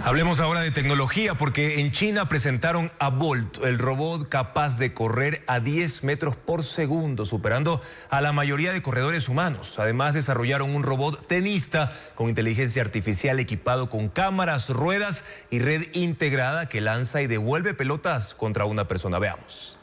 Hablemos ahora de tecnología porque en China presentaron a Bolt, el robot capaz de correr a 10 metros por segundo, superando a la mayoría de corredores humanos. Además, desarrollaron un robot tenista con inteligencia artificial equipado con cámaras, ruedas y red integrada que lanza y devuelve pelotas contra una persona. Veamos.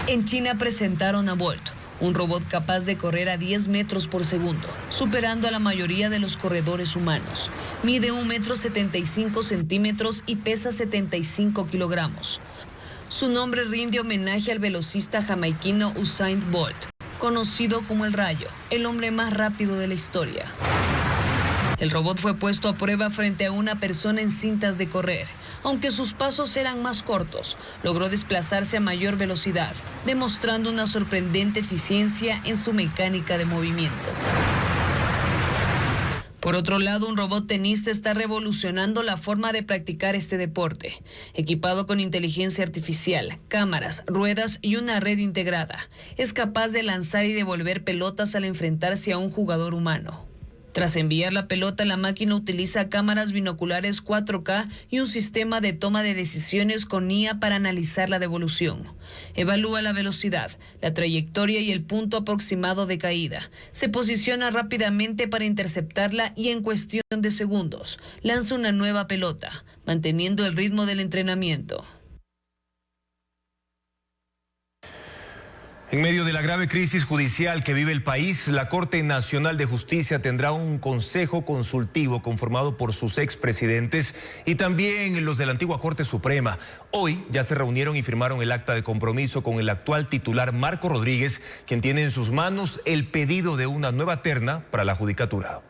En China presentaron a Bolt, un robot capaz de correr a 10 metros por segundo, superando a la mayoría de los corredores humanos. Mide 1,75 metros y pesa 75 kilogramos. Su nombre rinde homenaje al velocista jamaiquino Usain Bolt, conocido como el Rayo, el hombre más rápido de la historia. El robot fue puesto a prueba frente a una persona en cintas de correr. Aunque sus pasos eran más cortos, logró desplazarse a mayor velocidad, demostrando una sorprendente eficiencia en su mecánica de movimiento. Por otro lado, un robot tenista está revolucionando la forma de practicar este deporte. Equipado con inteligencia artificial, cámaras, ruedas y una red integrada, es capaz de lanzar y devolver pelotas al enfrentarse a un jugador humano. Tras enviar la pelota, la máquina utiliza cámaras binoculares 4K y un sistema de toma de decisiones con IA para analizar la devolución. Evalúa la velocidad, la trayectoria y el punto aproximado de caída. Se posiciona rápidamente para interceptarla y en cuestión de segundos lanza una nueva pelota, manteniendo el ritmo del entrenamiento. En medio de la grave crisis judicial que vive el país, la Corte Nacional de Justicia tendrá un consejo consultivo conformado por sus expresidentes y también los de la antigua Corte Suprema. Hoy ya se reunieron y firmaron el acta de compromiso con el actual titular Marco Rodríguez, quien tiene en sus manos el pedido de una nueva terna para la judicatura.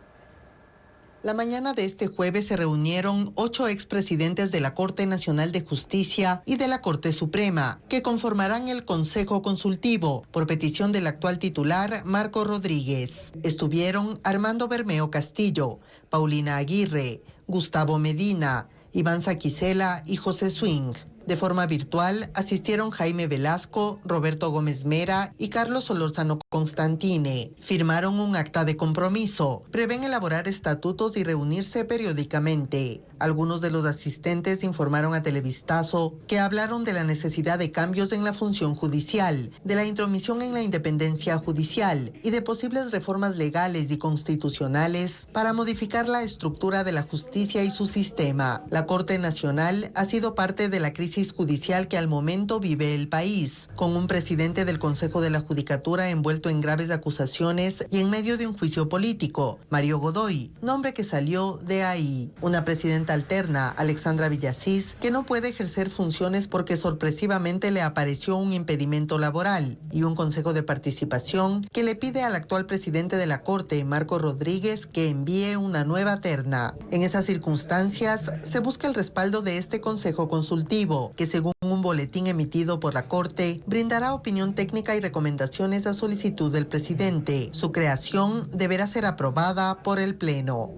La mañana de este jueves se reunieron 8 expresidentes de la Corte Nacional de Justicia y de la Corte Suprema, que conformarán el Consejo Consultivo por petición del actual titular Marco Rodríguez. Estuvieron Armando Bermeo Castillo, Paulina Aguirre, Gustavo Medina, Iván Saquicela y José Swing. De forma virtual asistieron Jaime Velasco, Roberto Gómez Mera y Carlos Solórzano Constantine. Firmaron un acta de compromiso. Prevén elaborar estatutos y reunirse periódicamente. Algunos de los asistentes informaron a Televistazo que hablaron de la necesidad de cambios en la función judicial, de la intromisión en la independencia judicial y de posibles reformas legales y constitucionales para modificar la estructura de la justicia y su sistema. La Corte Nacional ha sido parte de la crisis judicial que al momento vive el país, con un presidente del Consejo de la Judicatura envuelto en graves acusaciones y en medio de un juicio político, Mario Godoy, nombre que salió de ahí. Una presidenta alterna, Alexandra Villasís, que no puede ejercer funciones porque sorpresivamente le apareció un impedimento laboral, y un consejo de participación que le pide al actual presidente de la Corte, Marco Rodríguez, que envíe una nueva terna. En esas circunstancias, se busca el respaldo de este consejo consultivo, que según un boletín emitido por la Corte, brindará opinión técnica y recomendaciones a solicitud del presidente. Su creación deberá ser aprobada por el Pleno.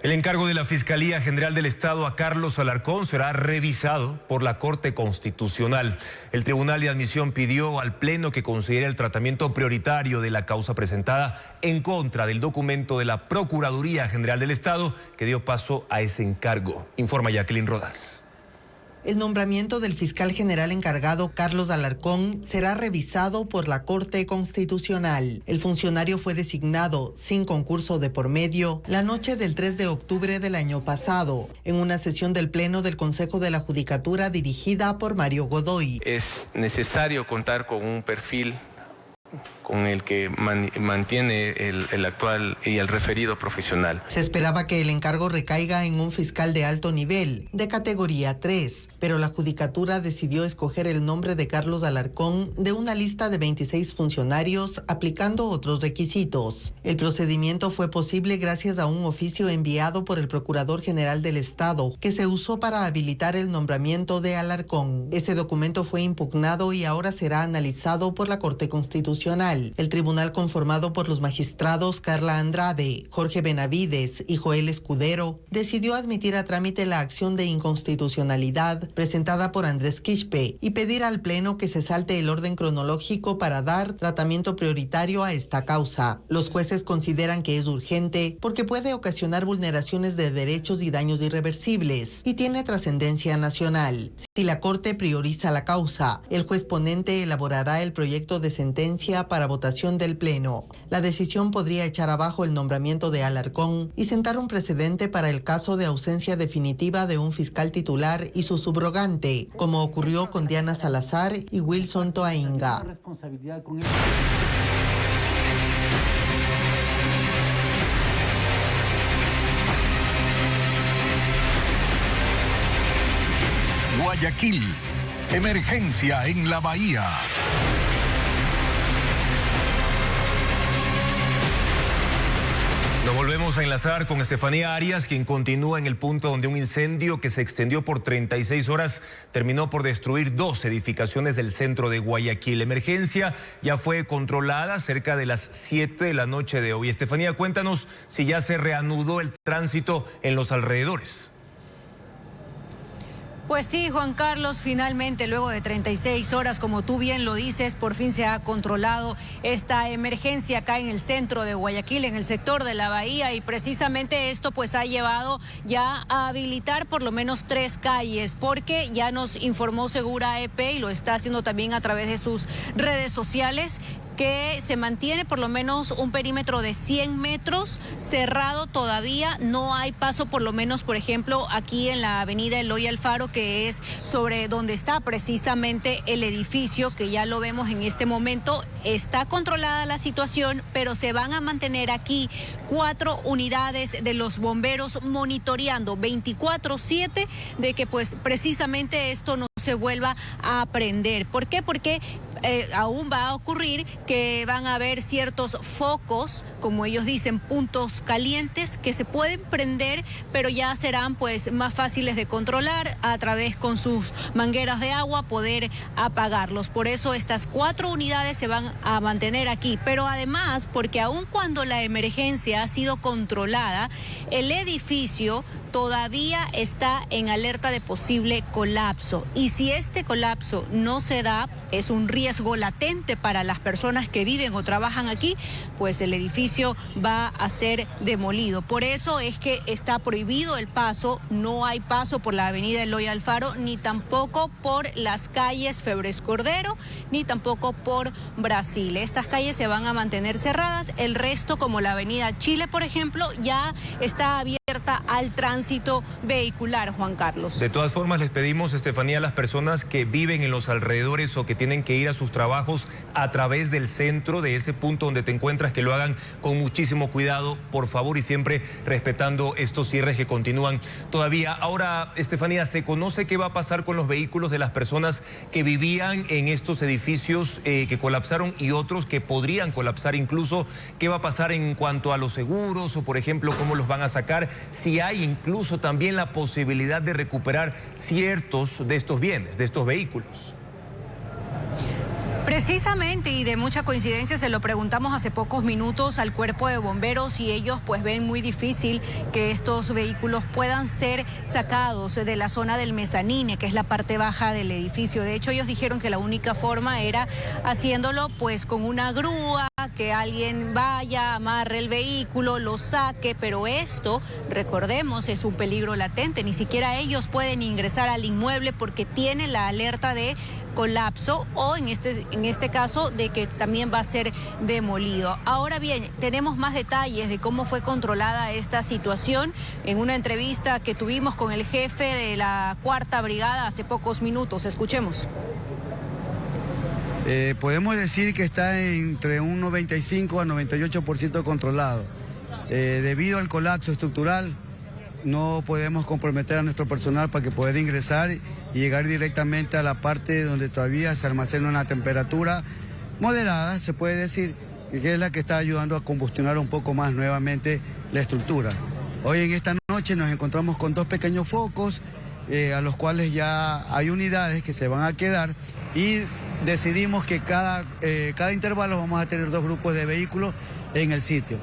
El encargo de la Fiscalía General del Estado a Carlos Alarcón será revisado por la Corte Constitucional. El Tribunal de Admisión pidió al Pleno que considere el tratamiento prioritario de la causa presentada en contra del documento de la Procuraduría General del Estado que dio paso a ese encargo. Informa Jacqueline Rodas. El nombramiento del fiscal general encargado Carlos Alarcón será revisado por la Corte Constitucional. El funcionario fue designado sin concurso de por medio la noche del 3 de octubre del año pasado, en una sesión del Pleno del Consejo de la Judicatura dirigida por Mario Godoy. Es necesario contar con un perfil con el que mantiene el actual y el referido profesional. Se esperaba que el encargo recaiga en un fiscal de alto nivel, de categoría 3, pero la Judicatura decidió escoger el nombre de Carlos Alarcón de una lista de 26 funcionarios, aplicando otros requisitos. El procedimiento fue posible gracias a un oficio enviado por el Procurador General del Estado, que se usó para habilitar el nombramiento de Alarcón. Ese documento fue impugnado y ahora será analizado por la Corte Constitucional. El tribunal, conformado por los magistrados Carla Andrade, Jorge Benavides y Joel Escudero, decidió admitir a trámite la acción de inconstitucionalidad presentada por Andrés Quispe y pedir al Pleno que se salte el orden cronológico para dar tratamiento prioritario a esta causa. Los jueces consideran que es urgente porque puede ocasionar vulneraciones de derechos y daños irreversibles y tiene trascendencia nacional. Si la Corte prioriza la causa, el juez ponente elaborará el proyecto de sentencia para votación del Pleno. La decisión podría echar abajo el nombramiento de Alarcón y sentar un precedente para el caso de ausencia definitiva de un fiscal titular y su subrogante, como ocurrió con Diana Salazar y Wilson Toainga. Guayaquil, emergencia en la bahía. Nos volvemos a enlazar con Estefanía Arias, quien continúa en el punto donde un incendio que se extendió por 36 horas terminó por destruir 2 edificaciones del centro de Guayaquil. La emergencia ya fue controlada cerca de las 7 de la noche de hoy. Estefanía, cuéntanos si ya se reanudó el tránsito en los alrededores. Pues sí, Juan Carlos, finalmente, luego de 36 horas, como tú bien lo dices, por fin se ha controlado esta emergencia acá en el centro de Guayaquil, en el sector de la bahía, y precisamente esto pues ha llevado ya a habilitar por lo menos 3 calles, porque ya nos informó Segura EP y lo está haciendo también a través de sus redes sociales, que se mantiene por lo menos un perímetro de 100 metros cerrado todavía. No hay paso, por lo menos, por ejemplo, aquí en la avenida Eloy Alfaro, que es sobre donde está precisamente el edificio, que ya lo vemos en este momento. Está controlada la situación, pero se van a mantener aquí 4 unidades de los bomberos monitoreando 24/7 de que pues precisamente esto no se vuelva a prender. ¿Por qué? Porque aún va a ocurrir que van a haber ciertos focos, como ellos dicen, puntos calientes que se pueden prender, pero ya serán pues más fáciles de controlar a través con sus mangueras de agua, poder apagarlos. Por eso estas 4 unidades se van a mantener aquí, pero además porque aun cuando la emergencia ha sido controlada, el edificio todavía está en alerta de posible colapso, y si este colapso no se da, es un riesgo latente para las personas que viven o trabajan aquí, pues el edificio va a ser demolido. Por eso es que está prohibido el paso, no hay paso por la avenida Eloy Alfaro, ni tampoco por las calles Febres Cordero, ni tampoco por Brasil. Estas calles se van a mantener cerradas, el resto, como la avenida Chile, por ejemplo, ya está abierta al tránsito vehicular, Juan Carlos. De todas formas, les pedimos, Estefanía, a las personas que viven en los alrededores o que tienen que ir a sus trabajos a través del centro, de ese punto donde te encuentras, que lo hagan con muchísimo cuidado, por favor, y siempre respetando estos cierres que continúan todavía. Ahora, Estefanía, ¿se conoce qué va a pasar con los vehículos de las personas que vivían en estos edificios que colapsaron y otros que podrían colapsar incluso? ¿Qué va a pasar en cuanto a los seguros o, por ejemplo, cómo los van a sacar? Si hay incluso también la posibilidad de recuperar ciertos de estos bienes, de estos vehículos. Precisamente, y de mucha coincidencia, se lo preguntamos hace pocos minutos al cuerpo de bomberos y ellos pues ven muy difícil que estos vehículos puedan ser sacados de la zona del mezanine, que es la parte baja del edificio. De hecho, ellos dijeron que la única forma era haciéndolo pues con una grúa, que alguien vaya, amarre el vehículo, lo saque, pero esto, recordemos, es un peligro latente. Ni siquiera ellos pueden ingresar al inmueble porque tienen la alerta de colapso o en este caso de que también va a ser demolido. Ahora bien, tenemos más detalles de cómo fue controlada esta situación en una entrevista que tuvimos con el jefe de la 4ª Brigada hace pocos minutos. Escuchemos. Podemos decir que está entre un 95 a 98% controlado. Debido al colapso estructural, no podemos comprometer a nuestro personal para que pueda ingresar y llegar directamente a la parte donde todavía se almacena una temperatura moderada, se puede decir, que es la que está ayudando a combustionar un poco más nuevamente la estructura. Hoy en esta noche nos encontramos con 2 pequeños focos, a los cuales ya hay unidades que se van a quedar y decidimos que cada intervalo vamos a tener 2 grupos de vehículos en el sitio.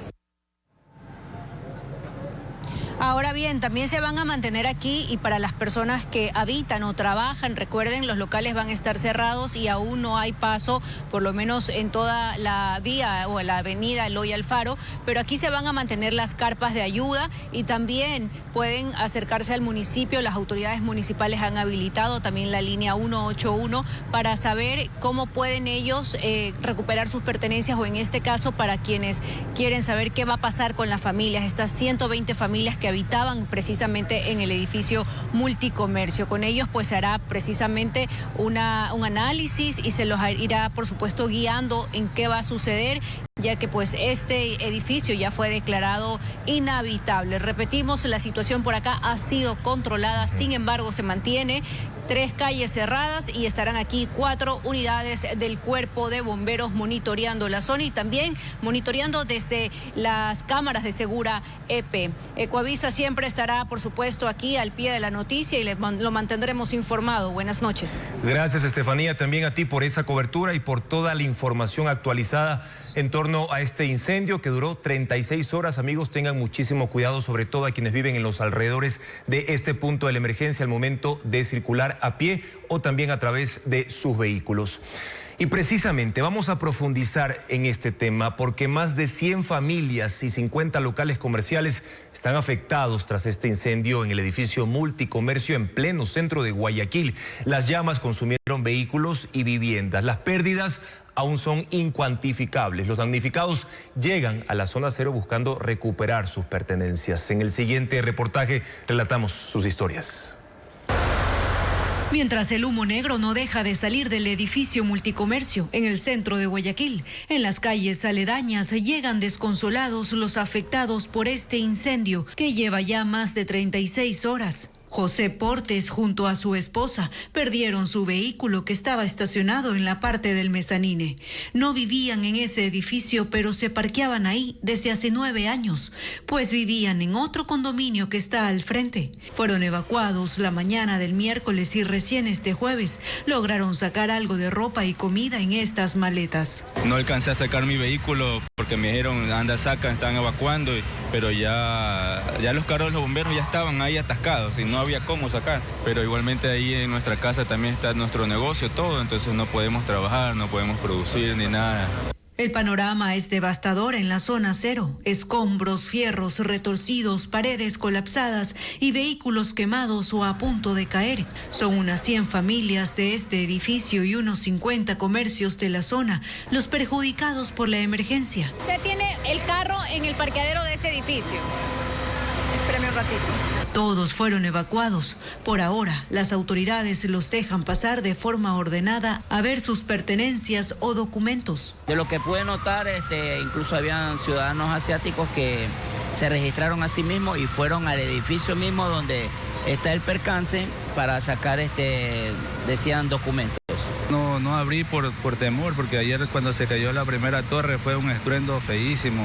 Ahora bien, también se van a mantener aquí y para las personas que habitan o trabajan, recuerden, los locales van a estar cerrados y aún no hay paso, por lo menos en toda la vía o la avenida Eloy Alfaro, pero aquí se van a mantener las carpas de ayuda y también pueden acercarse al municipio. Las autoridades municipales han habilitado también la línea 181 para saber cómo pueden ellos recuperar sus pertenencias o en este caso para quienes quieren saber qué va a pasar con las familias, estas 120 familias que habitaban precisamente en el edificio Multicomercio. Con ellos pues se hará precisamente un análisis y se los irá por supuesto guiando en qué va a suceder, ya que pues este edificio ya fue declarado inhabitable. Repetimos, la situación por acá ha sido controlada, sin embargo se mantiene 3 calles cerradas y estarán aquí 4 unidades del Cuerpo de Bomberos monitoreando la zona y también monitoreando desde las cámaras de Segura EP. Ecoavisa siempre estará, por supuesto, aquí al pie de la noticia y lo mantendremos informado. Buenas noches. Gracias, Estefanía, también a ti por esa cobertura y por toda la información actualizada en torno a este incendio que duró 36 horas. Amigos, tengan muchísimo cuidado, sobre todo a quienes viven en los alrededores de este punto de la emergencia al momento de circular a pie o también a través de sus vehículos. Y precisamente vamos a profundizar en este tema porque más de 100 familias y 50 locales comerciales están afectados tras este incendio en el edificio Multicomercio en pleno centro de Guayaquil. Las llamas consumieron vehículos y viviendas. Las pérdidas aún son incuantificables. Los damnificados llegan a la zona cero buscando recuperar sus pertenencias. En el siguiente reportaje relatamos sus historias. Mientras el humo negro no deja de salir del edificio Multicomercio en el centro de Guayaquil, en las calles aledañas llegan desconsolados los afectados por este incendio que lleva ya más de 36 horas. José Portes junto a su esposa perdieron su vehículo que estaba estacionado en la parte del mezanine. No vivían en ese edificio, pero se parqueaban ahí desde hace 9 años, pues vivían en otro condominio que está al frente. Fueron evacuados la mañana del miércoles y recién este jueves lograron sacar algo de ropa y comida en estas maletas. No alcancé a sacar mi vehículo porque me dijeron, anda, saca, están evacuando, pero ya los carros de los bomberos ya estaban ahí atascados y no había cómo sacar, pero igualmente ahí en nuestra casa también está nuestro negocio, todo, entonces no podemos trabajar, no podemos producir ni nada. El panorama es devastador en la zona cero. Escombros, fierros retorcidos, paredes colapsadas y vehículos quemados o a punto de caer. Son unas 100 familias de este edificio y unos 50 comercios de la zona los perjudicados por la emergencia. Usted tiene el carro en el parqueadero de ese edificio. Espérame un ratito. Todos fueron evacuados. Por ahora, las autoridades los dejan pasar de forma ordenada a ver sus pertenencias o documentos. De lo que pude notar, incluso habían ciudadanos asiáticos que se registraron a sí mismos y fueron al edificio mismo donde está el percance para sacar, decían, documentos. No abrí por temor, porque ayer cuando se cayó la primera torre fue un estruendo feísimo.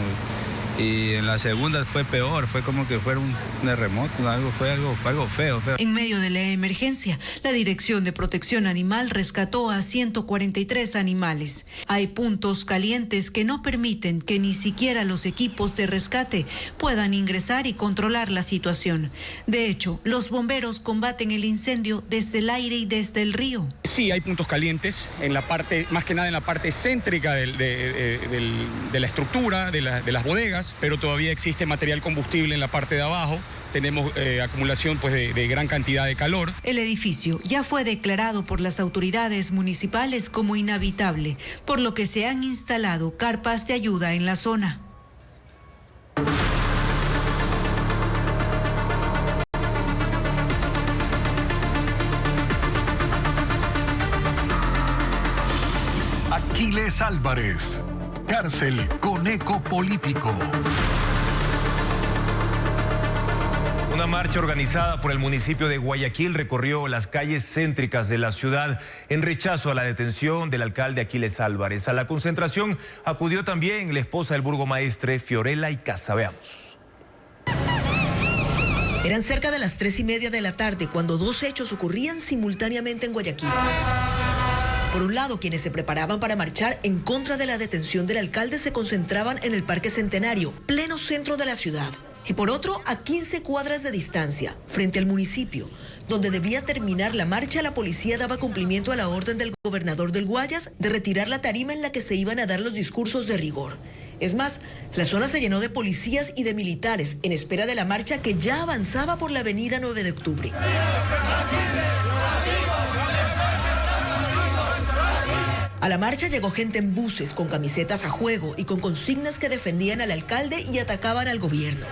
Y en la segunda fue peor, fue como que fuera un terremoto, fue algo feo. En medio de la emergencia, la Dirección de Protección Animal rescató a 143 animales. Hay puntos calientes que no permiten que ni siquiera los equipos de rescate puedan ingresar y controlar la situación. De hecho, los bomberos combaten el incendio desde el aire y desde el río. Sí, hay puntos calientes, en la parte, más que nada en la parte céntrica de la estructura, de las bodegas, pero todavía existe material combustible en la parte de abajo. Tenemos acumulación de gran cantidad de calor. El edificio ya fue declarado por las autoridades municipales como inhabitable, por lo que se han instalado carpas de ayuda en la zona. Aquiles Álvarez, cárcel con eco político. Una marcha organizada por el municipio de Guayaquil recorrió las calles céntricas de la ciudad en rechazo a la detención del alcalde Aquiles Álvarez. A la concentración acudió también la esposa del burgomaestre, Fiorella Icaza. Veamos. Eran cerca de las 3:30 de la tarde cuando dos hechos ocurrían simultáneamente en Guayaquil. Por un lado, quienes se preparaban para marchar en contra de la detención del alcalde se concentraban en el Parque Centenario, pleno centro de la ciudad. Y por otro, a 15 cuadras de distancia, frente al municipio, donde debía terminar la marcha, la policía daba cumplimiento a la orden del gobernador del Guayas de retirar la tarima en la que se iban a dar los discursos de rigor. Es más, la zona se llenó de policías y de militares en espera de la marcha que ya avanzaba por la avenida 9 de octubre. A la marcha llegó gente en buses, con camisetas a juego y con consignas que defendían al alcalde y atacaban al gobierno.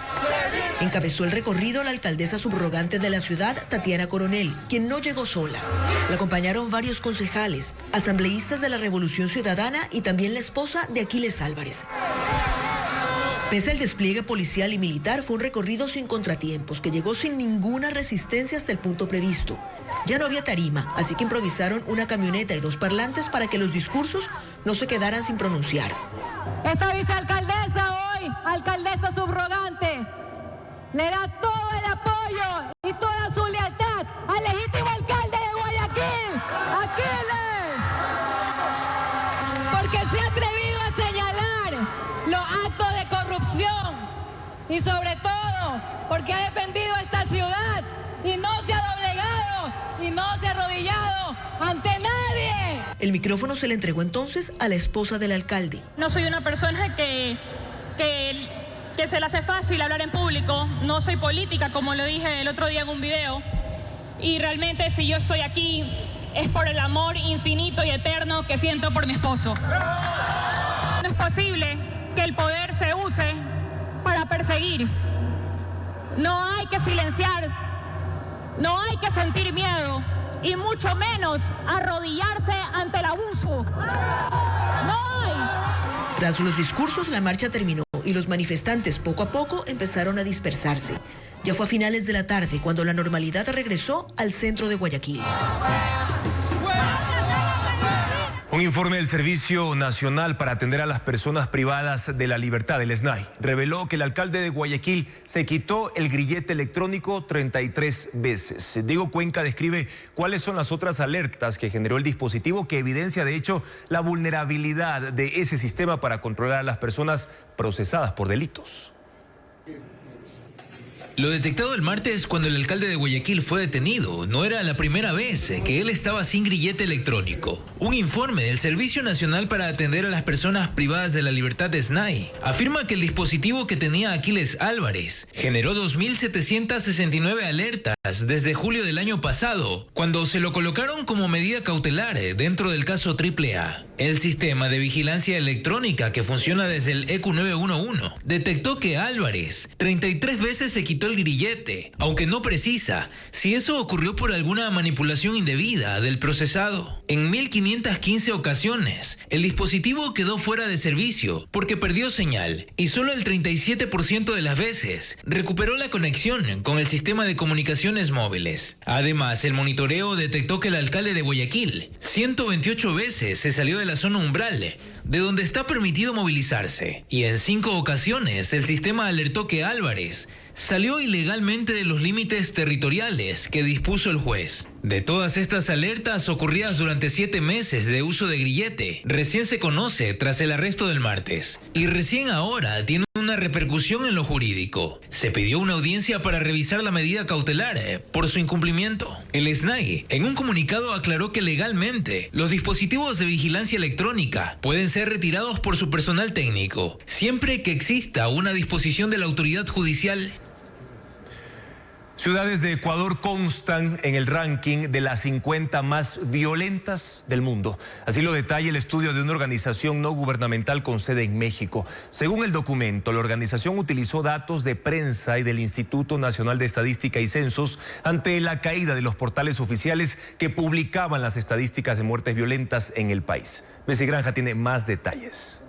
Encabezó el recorrido la alcaldesa subrogante de la ciudad, Tatiana Coronel, quien no llegó sola. La acompañaron varios concejales, asambleístas de la Revolución Ciudadana y también la esposa de Aquiles Álvarez. Pese al despliegue policial y militar, fue un recorrido sin contratiempos, que llegó sin ninguna resistencia hasta el punto previsto. Ya no había tarima, así que improvisaron una camioneta y dos parlantes para que los discursos no se quedaran sin pronunciar. Esta vicealcaldesa hoy, alcaldesa subrogante, le da todo el apoyo y toda su lealtad al legítimo alcalde de Guayaquil, Aquiles, porque se ha atrevido a señalar los actos de corrupción y sobre todo porque ha defendido esta ciudad y no se ha doblegado y no se ha arrodillado ante nadie. El micrófono se le entregó entonces a la esposa del alcalde. No soy una persona que se le hace fácil hablar en público, no soy política, como lo dije el otro día en un video, y realmente si yo estoy aquí es por el amor infinito y eterno que siento por mi esposo. No es posible que el poder se use para perseguir. No hay que silenciar, no hay que sentir miedo y mucho menos arrodillarse ante el abuso. No hay. Tras los discursos, la marcha terminó y los manifestantes poco a poco empezaron a dispersarse. Ya fue a finales de la tarde cuando la normalidad regresó al centro de Guayaquil. Un informe del Servicio Nacional para Atender a las Personas Privadas de la Libertad, el SNAI, reveló que el alcalde de Guayaquil se quitó el grillete electrónico 33 veces. Diego Cuenca describe cuáles son las otras alertas que generó el dispositivo, que evidencia de hecho la vulnerabilidad de ese sistema para controlar a las personas procesadas por delitos. Lo detectado el martes cuando el alcalde de Guayaquil fue detenido no era la primera vez que él estaba sin grillete electrónico. Un informe del Servicio Nacional para Atender a las Personas Privadas de la Libertad de SNAI afirma que el dispositivo que tenía Aquiles Álvarez generó 2.769 alertas desde julio del año pasado, cuando se lo colocaron como medida cautelar dentro del caso AAA. El sistema de vigilancia electrónica que funciona desde el ECU 911 detectó que Álvarez 33 veces se quitó el grillete, aunque no precisa si eso ocurrió por alguna manipulación indebida del procesado. En 1.515 ocasiones, el dispositivo quedó fuera de servicio porque perdió señal y solo el 37% de las veces recuperó la conexión con el sistema de comunicaciones estaciones móviles. Además, el monitoreo detectó que el alcalde de Guayaquil 128 veces se salió de la zona umbral, de donde está permitido movilizarse. Y en 5 ocasiones el sistema alertó que Álvarez salió ilegalmente de los límites territoriales que dispuso el juez. De todas estas alertas ocurridas durante 7 meses de uso de grillete, recién se conoce tras el arresto del martes. Y recién ahora tiene una repercusión en lo jurídico. Se pidió una audiencia para revisar la medida cautelar por su incumplimiento. El SNAI, en un comunicado, aclaró que legalmente los dispositivos de vigilancia electrónica pueden ser retirados por su personal técnico, siempre que exista una disposición de la autoridad judicial. Ciudades de Ecuador constan en el ranking de las 50 más violentas del mundo. Así lo detalla el estudio de una organización no gubernamental con sede en México. Según el documento, la organización utilizó datos de prensa y del Instituto Nacional de Estadística y Censos ante la caída de los portales oficiales que publicaban las estadísticas de muertes violentas en el país. Bessie Granja tiene más detalles.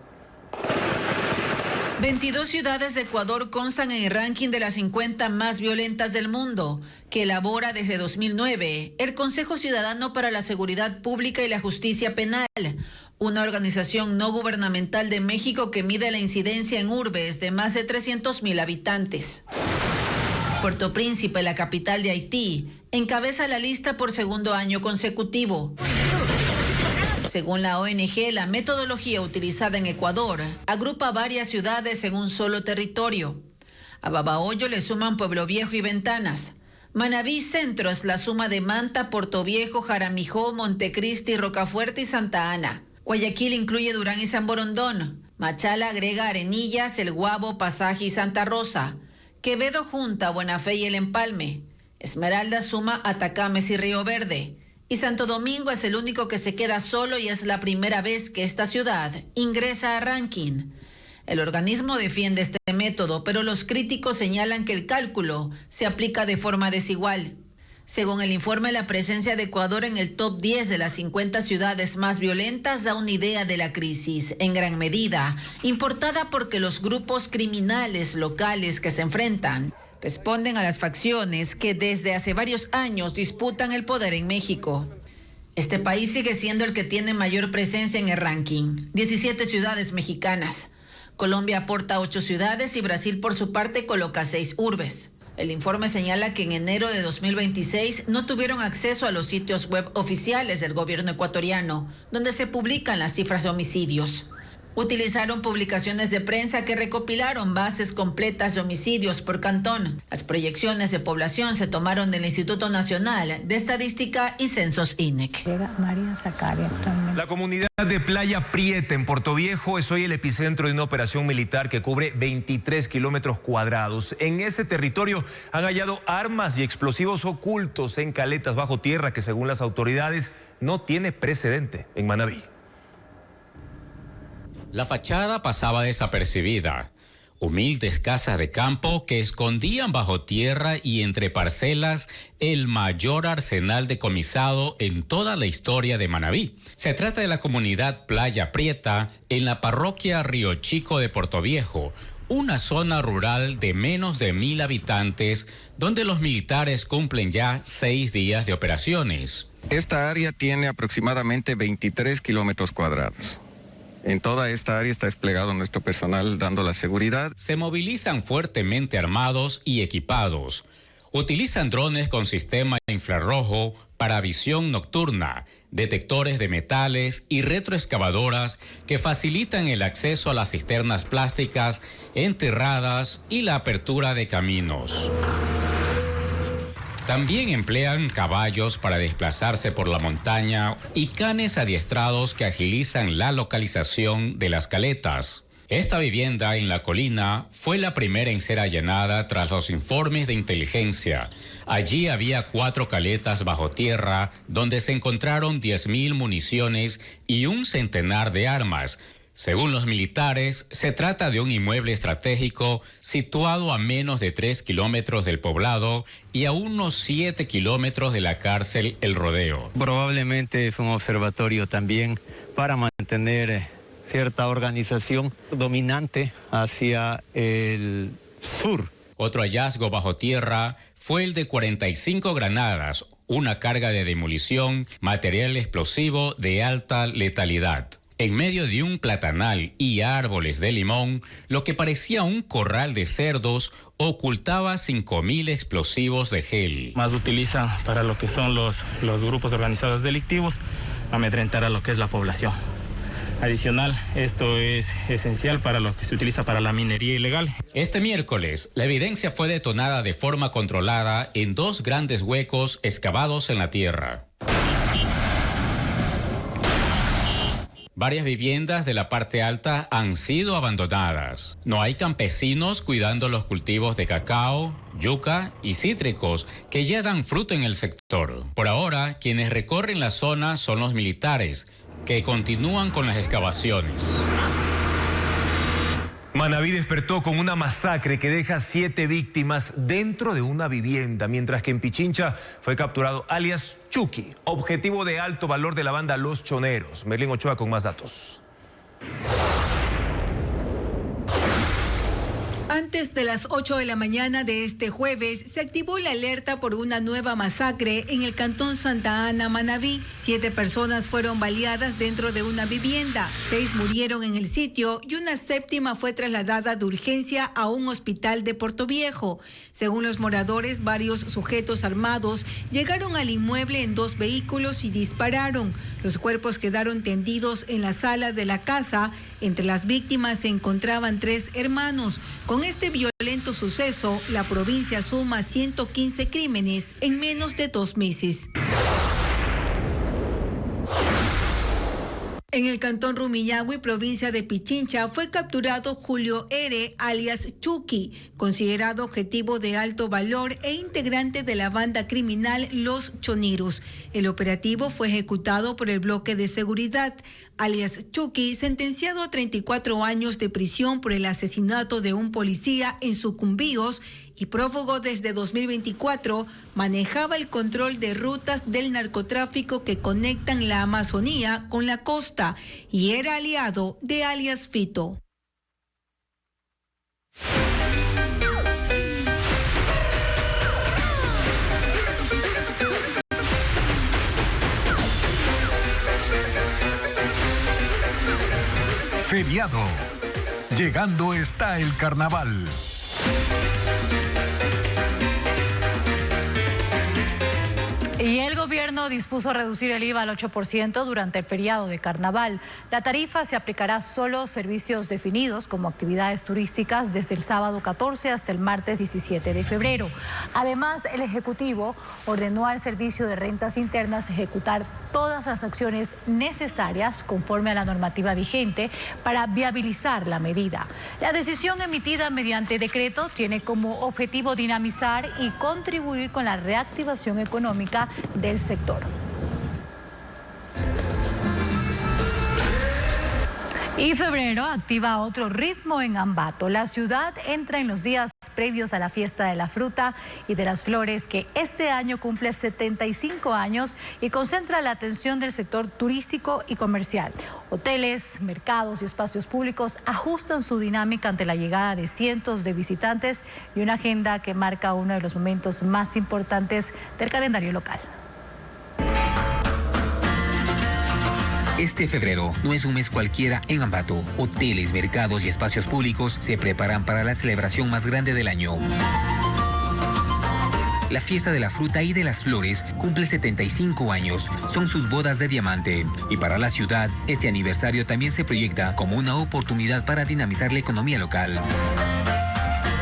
22 ciudades de Ecuador constan en el ranking de las 50 más violentas del mundo, que elabora desde 2009 el Consejo Ciudadano para la Seguridad Pública y la Justicia Penal, una organización no gubernamental de México que mide la incidencia en urbes de más de 300,000 habitantes. Puerto Príncipe, la capital de Haití, encabeza la lista por segundo año consecutivo. Según la ONG, la metodología utilizada en Ecuador agrupa varias ciudades en un solo territorio. A Babahoyo le suman Pueblo Viejo y Ventanas. Manabí Centro es la suma de Manta, Portoviejo, Jaramijó, Montecristi, Rocafuerte y Santa Ana. Guayaquil incluye Durán y San Borondón. Machala agrega Arenillas, El Guabo, Pasaje y Santa Rosa. Quevedo junta Buenafé y El Empalme. Esmeralda suma Atacames y Río Verde. Y Santo Domingo es el único que se queda solo y es la primera vez que esta ciudad ingresa a ranking. El organismo defiende este método, pero los críticos señalan que el cálculo se aplica de forma desigual. Según el informe, la presencia de Ecuador en el top 10 de las 50 ciudades más violentas da una idea de la crisis, en gran medida importada porque los grupos criminales locales que se enfrentan responden a las facciones que desde hace varios años disputan el poder en México. Este país sigue siendo el que tiene mayor presencia en el ranking, 17 ciudades mexicanas. Colombia aporta 8 ciudades y Brasil por su parte coloca 6 urbes. El informe señala que en enero de 2026 no tuvieron acceso a los sitios web oficiales del gobierno ecuatoriano, donde se publican las cifras de homicidios. Utilizaron publicaciones de prensa que recopilaron bases completas de homicidios por cantón. Las proyecciones de población se tomaron del Instituto Nacional de Estadística y Censos INEC. La comunidad de Playa Prieta en Portoviejo es hoy el epicentro de una operación militar que cubre 23 kilómetros cuadrados. En ese territorio han hallado armas y explosivos ocultos en caletas bajo tierra que, según las autoridades, no tiene precedente en Manabí. La fachada pasaba desapercibida. Humildes casas de campo que escondían bajo tierra y entre parcelas el mayor arsenal decomisado en toda la historia de Manabí. Se trata de la comunidad Playa Prieta en la parroquia Río Chico de Portoviejo, una zona rural de menos de 1,000 habitantes donde los militares cumplen ya 6 días de operaciones. Esta área tiene aproximadamente 23 kilómetros cuadrados. En toda esta área está desplegado nuestro personal dando la seguridad. Se movilizan fuertemente armados y equipados. Utilizan drones con sistema infrarrojo para visión nocturna, detectores de metales y retroexcavadoras que facilitan el acceso a las cisternas plásticas enterradas y la apertura de caminos. También emplean caballos para desplazarse por la montaña y canes adiestrados que agilizan la localización de las caletas. Esta vivienda en la colina fue la primera en ser allanada tras los informes de inteligencia. Allí había 4 caletas bajo tierra donde se encontraron 10,000 municiones y un centenar de armas. Según los militares, se trata de un inmueble estratégico situado a menos de 3 kilómetros del poblado y a unos 7 kilómetros de la cárcel El Rodeo. Probablemente es un observatorio también para mantener cierta organización dominante hacia el sur Otro hallazgo bajo tierra fue el de 45 granadas, una carga de demolición, material explosivo de alta letalidad. En medio de un platanal y árboles de limón, lo que parecía un corral de cerdos ocultaba 5.000 explosivos de gel. Más utilizan para lo que son los grupos organizados delictivos, amedrentar a lo que es la población. Adicional, esto es esencial para lo que se utiliza para la minería ilegal. Este miércoles, la evidencia fue detonada de forma controlada en 2 grandes huecos excavados en la tierra. Varias viviendas de la parte alta han sido abandonadas. No hay campesinos cuidando los cultivos de cacao, yuca y cítricos que ya dan fruto en el sector. Por ahora, quienes recorren la zona son los militares, que continúan con las excavaciones. Manabí despertó con una masacre que deja 7 víctimas dentro de una vivienda, mientras que en Pichincha fue capturado alias Chucky, objetivo de alto valor de la banda Los Choneros. Merlin Ochoa con más datos. Antes de las 8 de la mañana de este jueves, se activó la alerta por una nueva masacre en el cantón Santa Ana, Manabí. 7 personas fueron baleadas dentro de una vivienda, 6 murieron en el sitio y una 7ª fue trasladada de urgencia a un hospital de Portoviejo. Según los moradores, varios sujetos armados llegaron al inmueble en 2 vehículos y dispararon. Los cuerpos quedaron tendidos en la sala de la casa. Entre las víctimas se encontraban 3 hermanos. Con este violento suceso, la provincia suma 115 crímenes en menos de 2 meses. En el cantón Rumiñahui, provincia de Pichincha, fue capturado Julio R., alias Chucky, considerado objetivo de alto valor e integrante de la banda criminal Los Choneros. El operativo fue ejecutado por el bloque de seguridad. Alias Chucky, sentenciado a 34 años de prisión por el asesinato de un policía en Sucumbíos y prófugo desde 2024, manejaba el control de rutas del narcotráfico que conectan la Amazonía con la costa y era aliado de alias Fito. Feriado. Llegando está el carnaval. Y el gobierno dispuso reducir el IVA al 8% durante el feriado de carnaval. La tarifa se aplicará solo a servicios definidos como actividades turísticas desde el sábado 14 hasta el martes 17 de febrero. Además, el Ejecutivo ordenó al Servicio de Rentas Internas ejecutar todas las acciones necesarias conforme a la normativa vigente para viabilizar la medida. La decisión emitida mediante decreto tiene como objetivo dinamizar y contribuir con la reactivación económica del sector. Y febrero activa otro ritmo en Ambato. La ciudad entra en los días previos a la fiesta de la fruta y de las flores, que este año cumple 75 años y concentra la atención del sector turístico y comercial. Hoteles, mercados y espacios públicos ajustan su dinámica ante la llegada de cientos de visitantes y una agenda que marca uno de los momentos más importantes del calendario local. Este febrero no es un mes cualquiera en Ambato. Hoteles, mercados y espacios públicos se preparan para la celebración más grande del año. La fiesta de la fruta y de las flores cumple 75 años. Son sus bodas de diamante. Y para la ciudad, este aniversario también se proyecta como una oportunidad para dinamizar la economía local.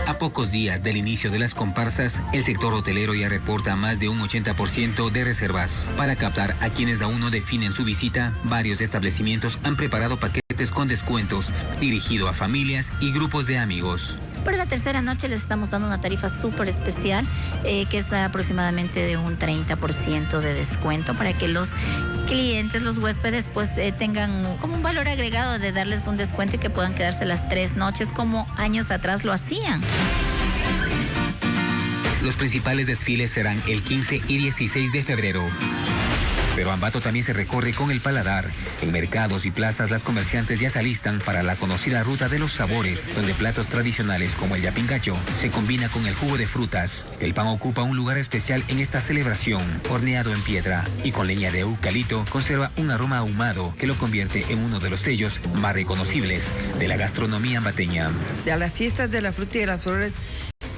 A pocos días del inicio de las comparsas, el sector hotelero ya reporta más de un 80% de reservas. Para captar a quienes aún no definen su visita, varios establecimientos han preparado paquetes con descuentos dirigidos a familias y grupos de amigos. Para la tercera noche les estamos dando una tarifa súper especial, que es aproximadamente de un 30% de descuento para que los clientes, los huéspedes, pues tengan como un valor agregado de darles un descuento y que puedan quedarse las 3 noches como años atrás lo hacían. Los principales desfiles serán el 15 y 16 de febrero. Pero Ambato también se recorre con el paladar. En mercados y plazas las comerciantes ya se alistan para la conocida ruta de los sabores, donde platos tradicionales como el yapingacho se combina con el jugo de frutas. El pan ocupa un lugar especial en esta celebración, horneado en piedra y con leña de eucalipto, conserva un aroma ahumado que lo convierte en uno de los sellos más reconocibles de la gastronomía ambateña. A las fiestas de la fruta y de las flores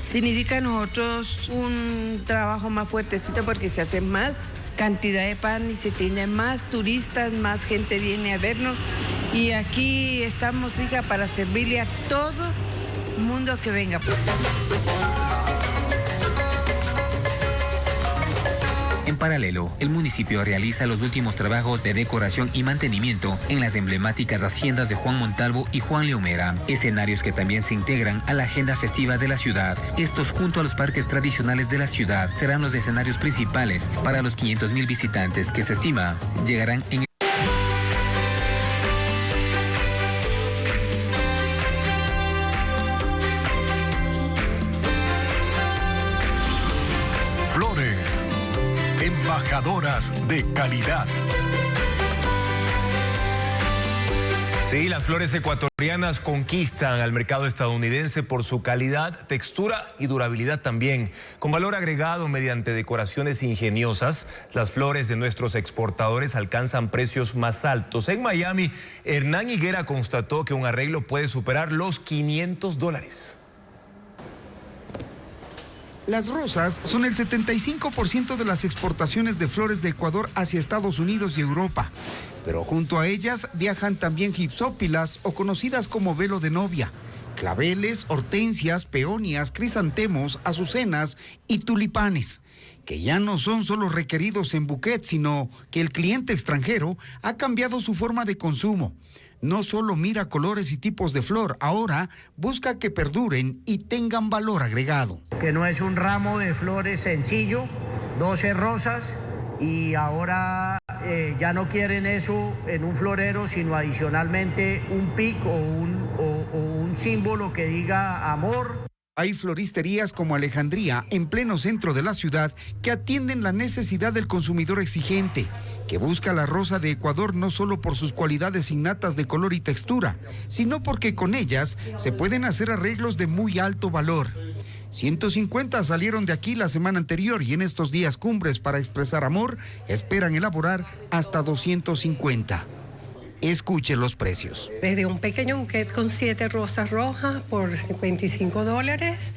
significa a nosotros un trabajo más fuertecito porque se hace más cantidad de pan y se tiene más turistas, más gente viene a vernos y aquí estamos, hija, para servirle a todo mundo que venga. En paralelo, el municipio realiza los últimos trabajos de decoración y mantenimiento en las emblemáticas haciendas de Juan Montalvo y Juan Leomera, escenarios que también se integran a la agenda festiva de la ciudad. Estos, junto a los parques tradicionales de la ciudad, serán los escenarios principales para los 500,000 visitantes que se estima llegarán en Embajadoras de calidad. Sí, las flores ecuatorianas conquistan al mercado estadounidense por su calidad, textura y durabilidad también. Con valor agregado mediante decoraciones ingeniosas, las flores de nuestros exportadores alcanzan precios más altos. En Miami, Hernán Higuera constató que un arreglo puede superar los $500. Las rosas son el 75% de las exportaciones de flores de Ecuador hacia Estados Unidos y Europa. Pero junto a ellas viajan también gipsópilas o conocidas como velo de novia, claveles, hortensias, peonias, crisantemos, azucenas y tulipanes, que ya no son solo requeridos en bouquet, sino que el cliente extranjero ha cambiado su forma de consumo. No solo mira colores y tipos de flor, ahora busca que perduren y tengan valor agregado. Que no es un ramo de flores sencillo, 12 rosas, y ahora ya no quieren eso en un florero, sino adicionalmente un pic o un símbolo que diga amor. Hay floristerías como Alejandría, en pleno centro de la ciudad, que atienden la necesidad del consumidor exigente, que busca la rosa de Ecuador no solo por sus cualidades innatas de color y textura, sino porque con ellas se pueden hacer arreglos de muy alto valor. 150 salieron de aquí la semana anterior y en estos días cumbres para expresar amor esperan elaborar hasta 250. Escuche los precios. Desde un pequeño bouquet con 7 rosas rojas por $55,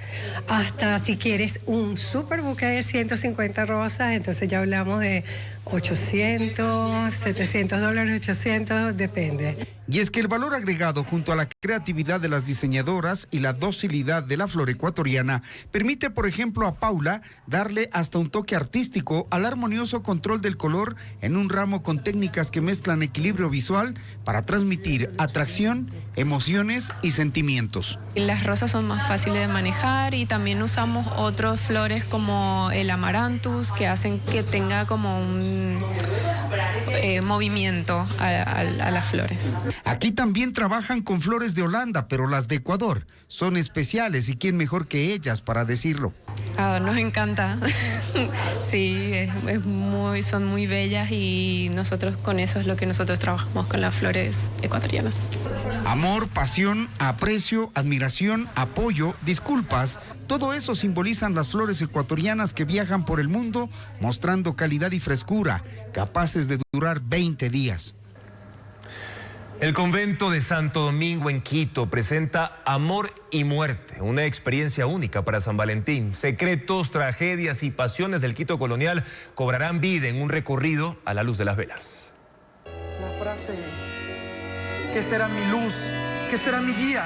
hasta si quieres un super bouquet de 150 rosas, entonces ya hablamos de $800, $700, 800, depende. Y es que el valor agregado junto a la creatividad de las diseñadoras y la docilidad de la flor ecuatoriana permite, por ejemplo, a Paula darle hasta un toque artístico al armonioso control del color en un ramo con técnicas que mezclan equilibrio visual para transmitir atracción, emociones y sentimientos. Las rosas son más fáciles de manejar y también usamos otras flores como el amaranthus que hacen que tenga como un movimiento a las flores. Aquí también trabajan con flores de Holanda, pero las de Ecuador son especiales y quién mejor que ellas para decirlo. Nos encanta. Sí, son muy bellas y nosotros con eso es lo que nosotros trabajamos con las flores ecuatorianas. Amor, pasión, aprecio, admiración, apoyo, disculpas, todo eso simbolizan las flores ecuatorianas que viajan por el mundo mostrando calidad y frescura, capaces de durar 20 días. El convento de Santo Domingo en Quito presenta Amor y Muerte, una experiencia única para San Valentín. Secretos, tragedias y pasiones del Quito colonial cobrarán vida en un recorrido a la luz de las velas. La frase, ¿qué será mi luz? ¿Qué será mi guía?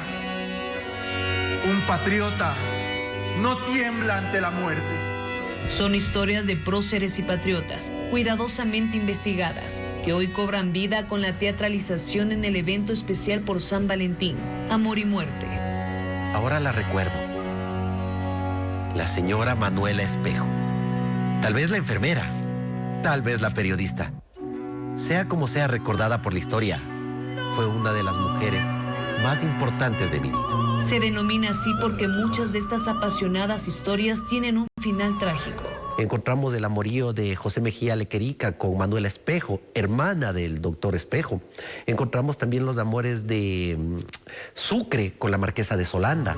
Un patriota no tiembla ante la muerte. Son historias de próceres y patriotas, cuidadosamente investigadas, que hoy cobran vida con la teatralización en el evento especial por San Valentín, Amor y Muerte. Ahora la recuerdo. La señora Manuela Espejo. Tal vez la enfermera, tal vez la periodista. Sea como sea recordada por la historia, fue una de las mujeres más importantes de mi vida. Se denomina así porque muchas de estas apasionadas historias tienen un final trágico. Encontramos el amorío de José Mejía Lequerica con Manuela Espejo, hermana del doctor Espejo. Encontramos también los amores de Sucre con la marquesa de Solanda.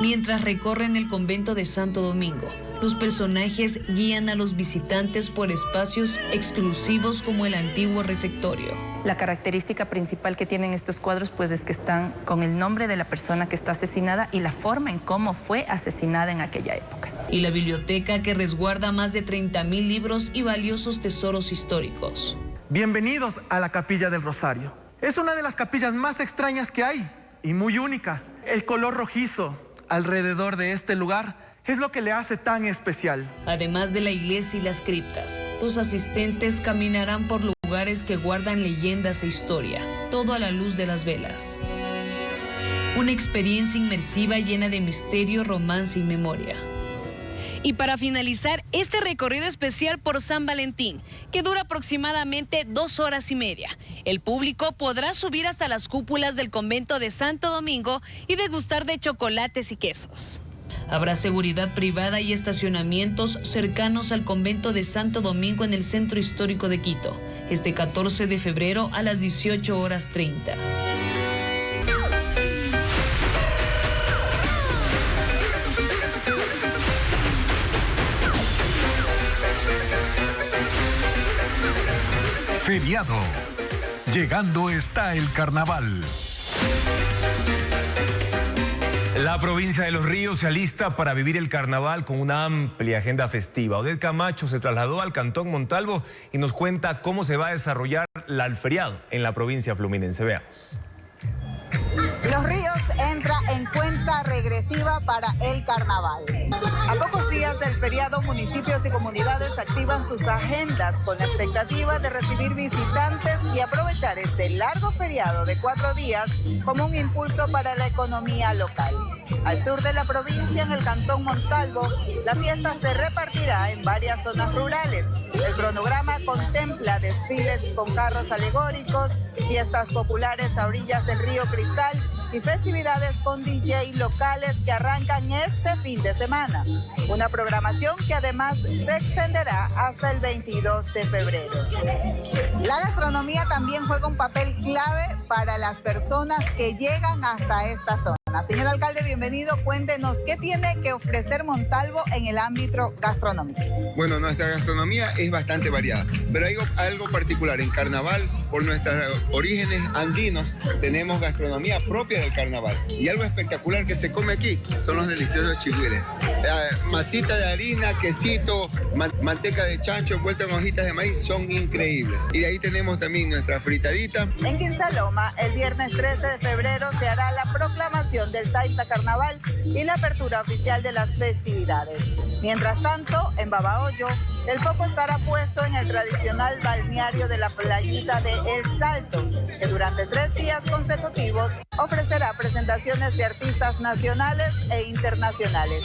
Mientras recorren el convento de Santo Domingo, los personajes guían a los visitantes por espacios exclusivos como el antiguo refectorio. La característica principal que tienen estos cuadros pues es que están con el nombre de la persona que está asesinada y la forma en cómo fue asesinada en aquella época. Y la biblioteca que resguarda más de 30.000 libros y valiosos tesoros históricos. Bienvenidos a la Capilla del Rosario. Es una de las capillas más extrañas que hay y muy únicas. El color rojizo alrededor de este lugar es lo que le hace tan especial. Además de la iglesia y las criptas, los asistentes caminarán por lugares que guardan leyendas e historia, todo a la luz de las velas. Una experiencia inmersiva llena de misterio, romance y memoria. Y para finalizar, este recorrido especial por San Valentín, que dura aproximadamente 2 horas y media. El público podrá subir hasta las cúpulas del convento de Santo Domingo y degustar de chocolates y quesos. Habrá seguridad privada y estacionamientos cercanos al convento de Santo Domingo en el centro histórico de Quito, este 14 de febrero a las 18:30. Feriado. Llegando está el carnaval. La provincia de Los Ríos se alista para vivir el carnaval con una amplia agenda festiva. Odette Camacho se trasladó al Cantón Montalvo y nos cuenta cómo se va a desarrollar el feriado en la provincia fluminense. Veamos. Los Ríos entra en cuenta regresiva para el carnaval. A pocos días del feriado, municipios y comunidades activan sus agendas con la expectativa de recibir visitantes y aprovechar este largo feriado de 4 días como un impulso para la economía local. Al sur de la provincia, en el Cantón Montalvo, la fiesta se repartirá en varias zonas rurales. El cronograma contempla desfiles con carros alegóricos, fiestas populares a orillas del río Cristal y festividades con DJ locales que arrancan este fin de semana. Una programación que además se extenderá hasta el 22 de febrero. La gastronomía también juega un papel clave para las personas que llegan hasta esta zona. Señor alcalde, bienvenido. Cuéntenos, ¿qué tiene que ofrecer Montalvo en el ámbito gastronómico? Bueno, nuestra gastronomía es bastante variada, pero hay algo particular. En carnaval, por nuestros orígenes andinos, tenemos gastronomía propia del carnaval. Y algo espectacular que se come aquí son los deliciosos chigüires. Masita de harina, quesito, manteca de chancho envuelta en hojitas de maíz, son increíbles. Y de ahí tenemos también nuestra fritadita. En Quinsaloma, el viernes 13 de febrero se hará la proclamación del Taita Carnaval y la apertura oficial de las festividades. Mientras tanto, en Babahoyo, el foco estará puesto en el tradicional balneario de la playita de El Salto, que durante 3 días consecutivos ofrecerá presentaciones de artistas nacionales e internacionales.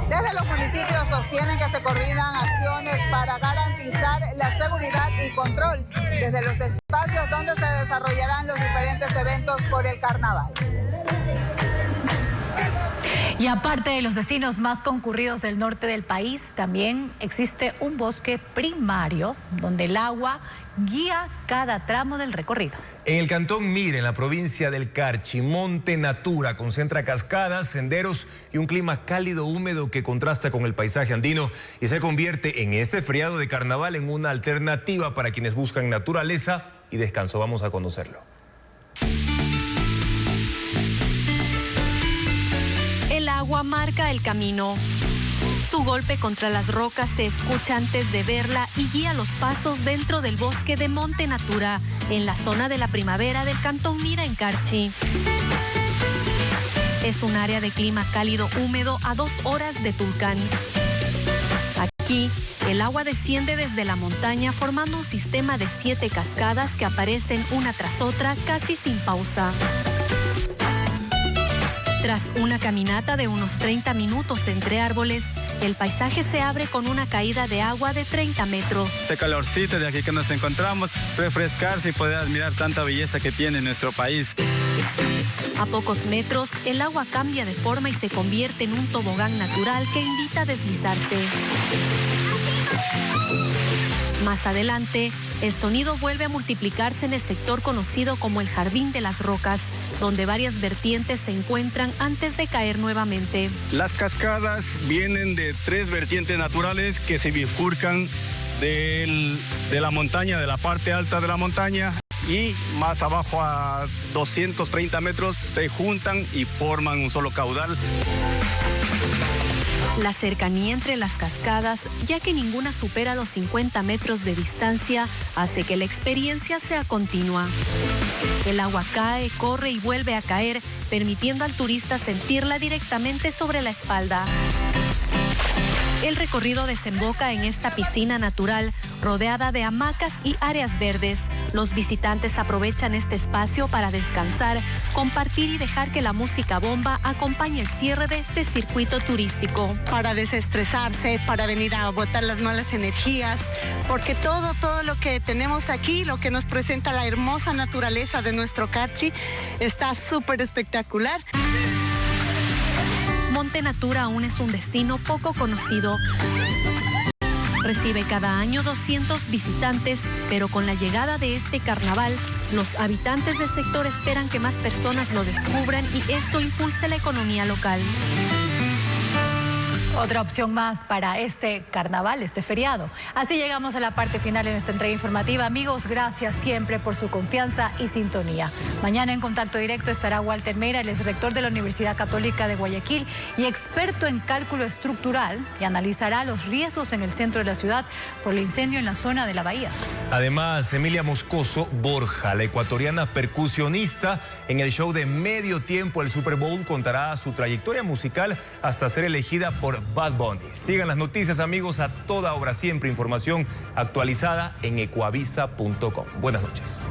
Desde los municipios sostienen que se coordinan acciones para garantizar la seguridad y control desde los espacios donde se desarrollarán los diferentes eventos por el carnaval. Y aparte de los destinos más concurridos del norte del país, también existe un bosque primario donde el agua guía cada tramo del recorrido. En el Cantón Mira, en la provincia del Carchi, Monte Natura concentra cascadas, senderos y un clima cálido húmedo que contrasta con el paisaje andino y se convierte en este feriado de carnaval en una alternativa para quienes buscan naturaleza y descanso. Vamos a conocerlo. El agua marca el camino. Su golpe contra las rocas se escucha antes de verla y guía los pasos dentro del bosque de Monte Natura, en la zona de la primavera del Cantón Mira en Carchi. Es un área de clima cálido húmedo a 2 horas de Tulcán. Aquí, el agua desciende desde la montaña formando un sistema de 7 cascadas que aparecen una tras otra casi sin pausa. Tras una caminata de unos 30 minutos entre árboles, el paisaje se abre con una caída de agua de 30 metros. Este calorcito de aquí que nos encontramos, refrescarse y poder admirar tanta belleza que tiene nuestro país. A pocos metros, el agua cambia de forma y se convierte en un tobogán natural que invita a deslizarse. Más adelante, el sonido vuelve a multiplicarse en el sector conocido como el Jardín de las Rocas, donde varias vertientes se encuentran antes de caer nuevamente. Las cascadas vienen de 3 vertientes naturales que se bifurcan de la montaña, de la parte alta de la montaña, y más abajo a 230 metros se juntan y forman un solo caudal. La cercanía entre las cascadas, ya que ninguna supera los 50 metros de distancia, hace que la experiencia sea continua. El agua cae, corre y vuelve a caer, permitiendo al turista sentirla directamente sobre la espalda. El recorrido desemboca en esta piscina natural, rodeada de hamacas y áreas verdes. Los visitantes aprovechan este espacio para descansar, compartir y dejar que la música bomba acompañe el cierre de este circuito turístico. Para desestresarse, para venir a botar las malas energías, porque todo lo que tenemos aquí, lo que nos presenta la hermosa naturaleza de nuestro Carchi, está súper espectacular. Monte Natura aún es un destino poco conocido. Recibe cada año 200 visitantes, pero con la llegada de este carnaval, los habitantes del sector esperan que más personas lo descubran y esto impulse la economía local. Otra opción más para este carnaval, este feriado. Así llegamos a la parte final de nuestra entrega informativa. Amigos, gracias siempre por su confianza y sintonía. Mañana en contacto directo estará Walter Meira, el exrector de la Universidad Católica de Guayaquil y experto en cálculo estructural, y analizará los riesgos en el centro de la ciudad por el incendio en la zona de la bahía. Además, Emilia Moscoso Borja, la ecuatoriana percusionista, en el show de medio tiempo el Super Bowl, contará su trayectoria musical hasta ser elegida por Bad Bunny. Sigan las noticias, amigos, a toda hora, siempre información actualizada en ecuavisa.com. Buenas noches.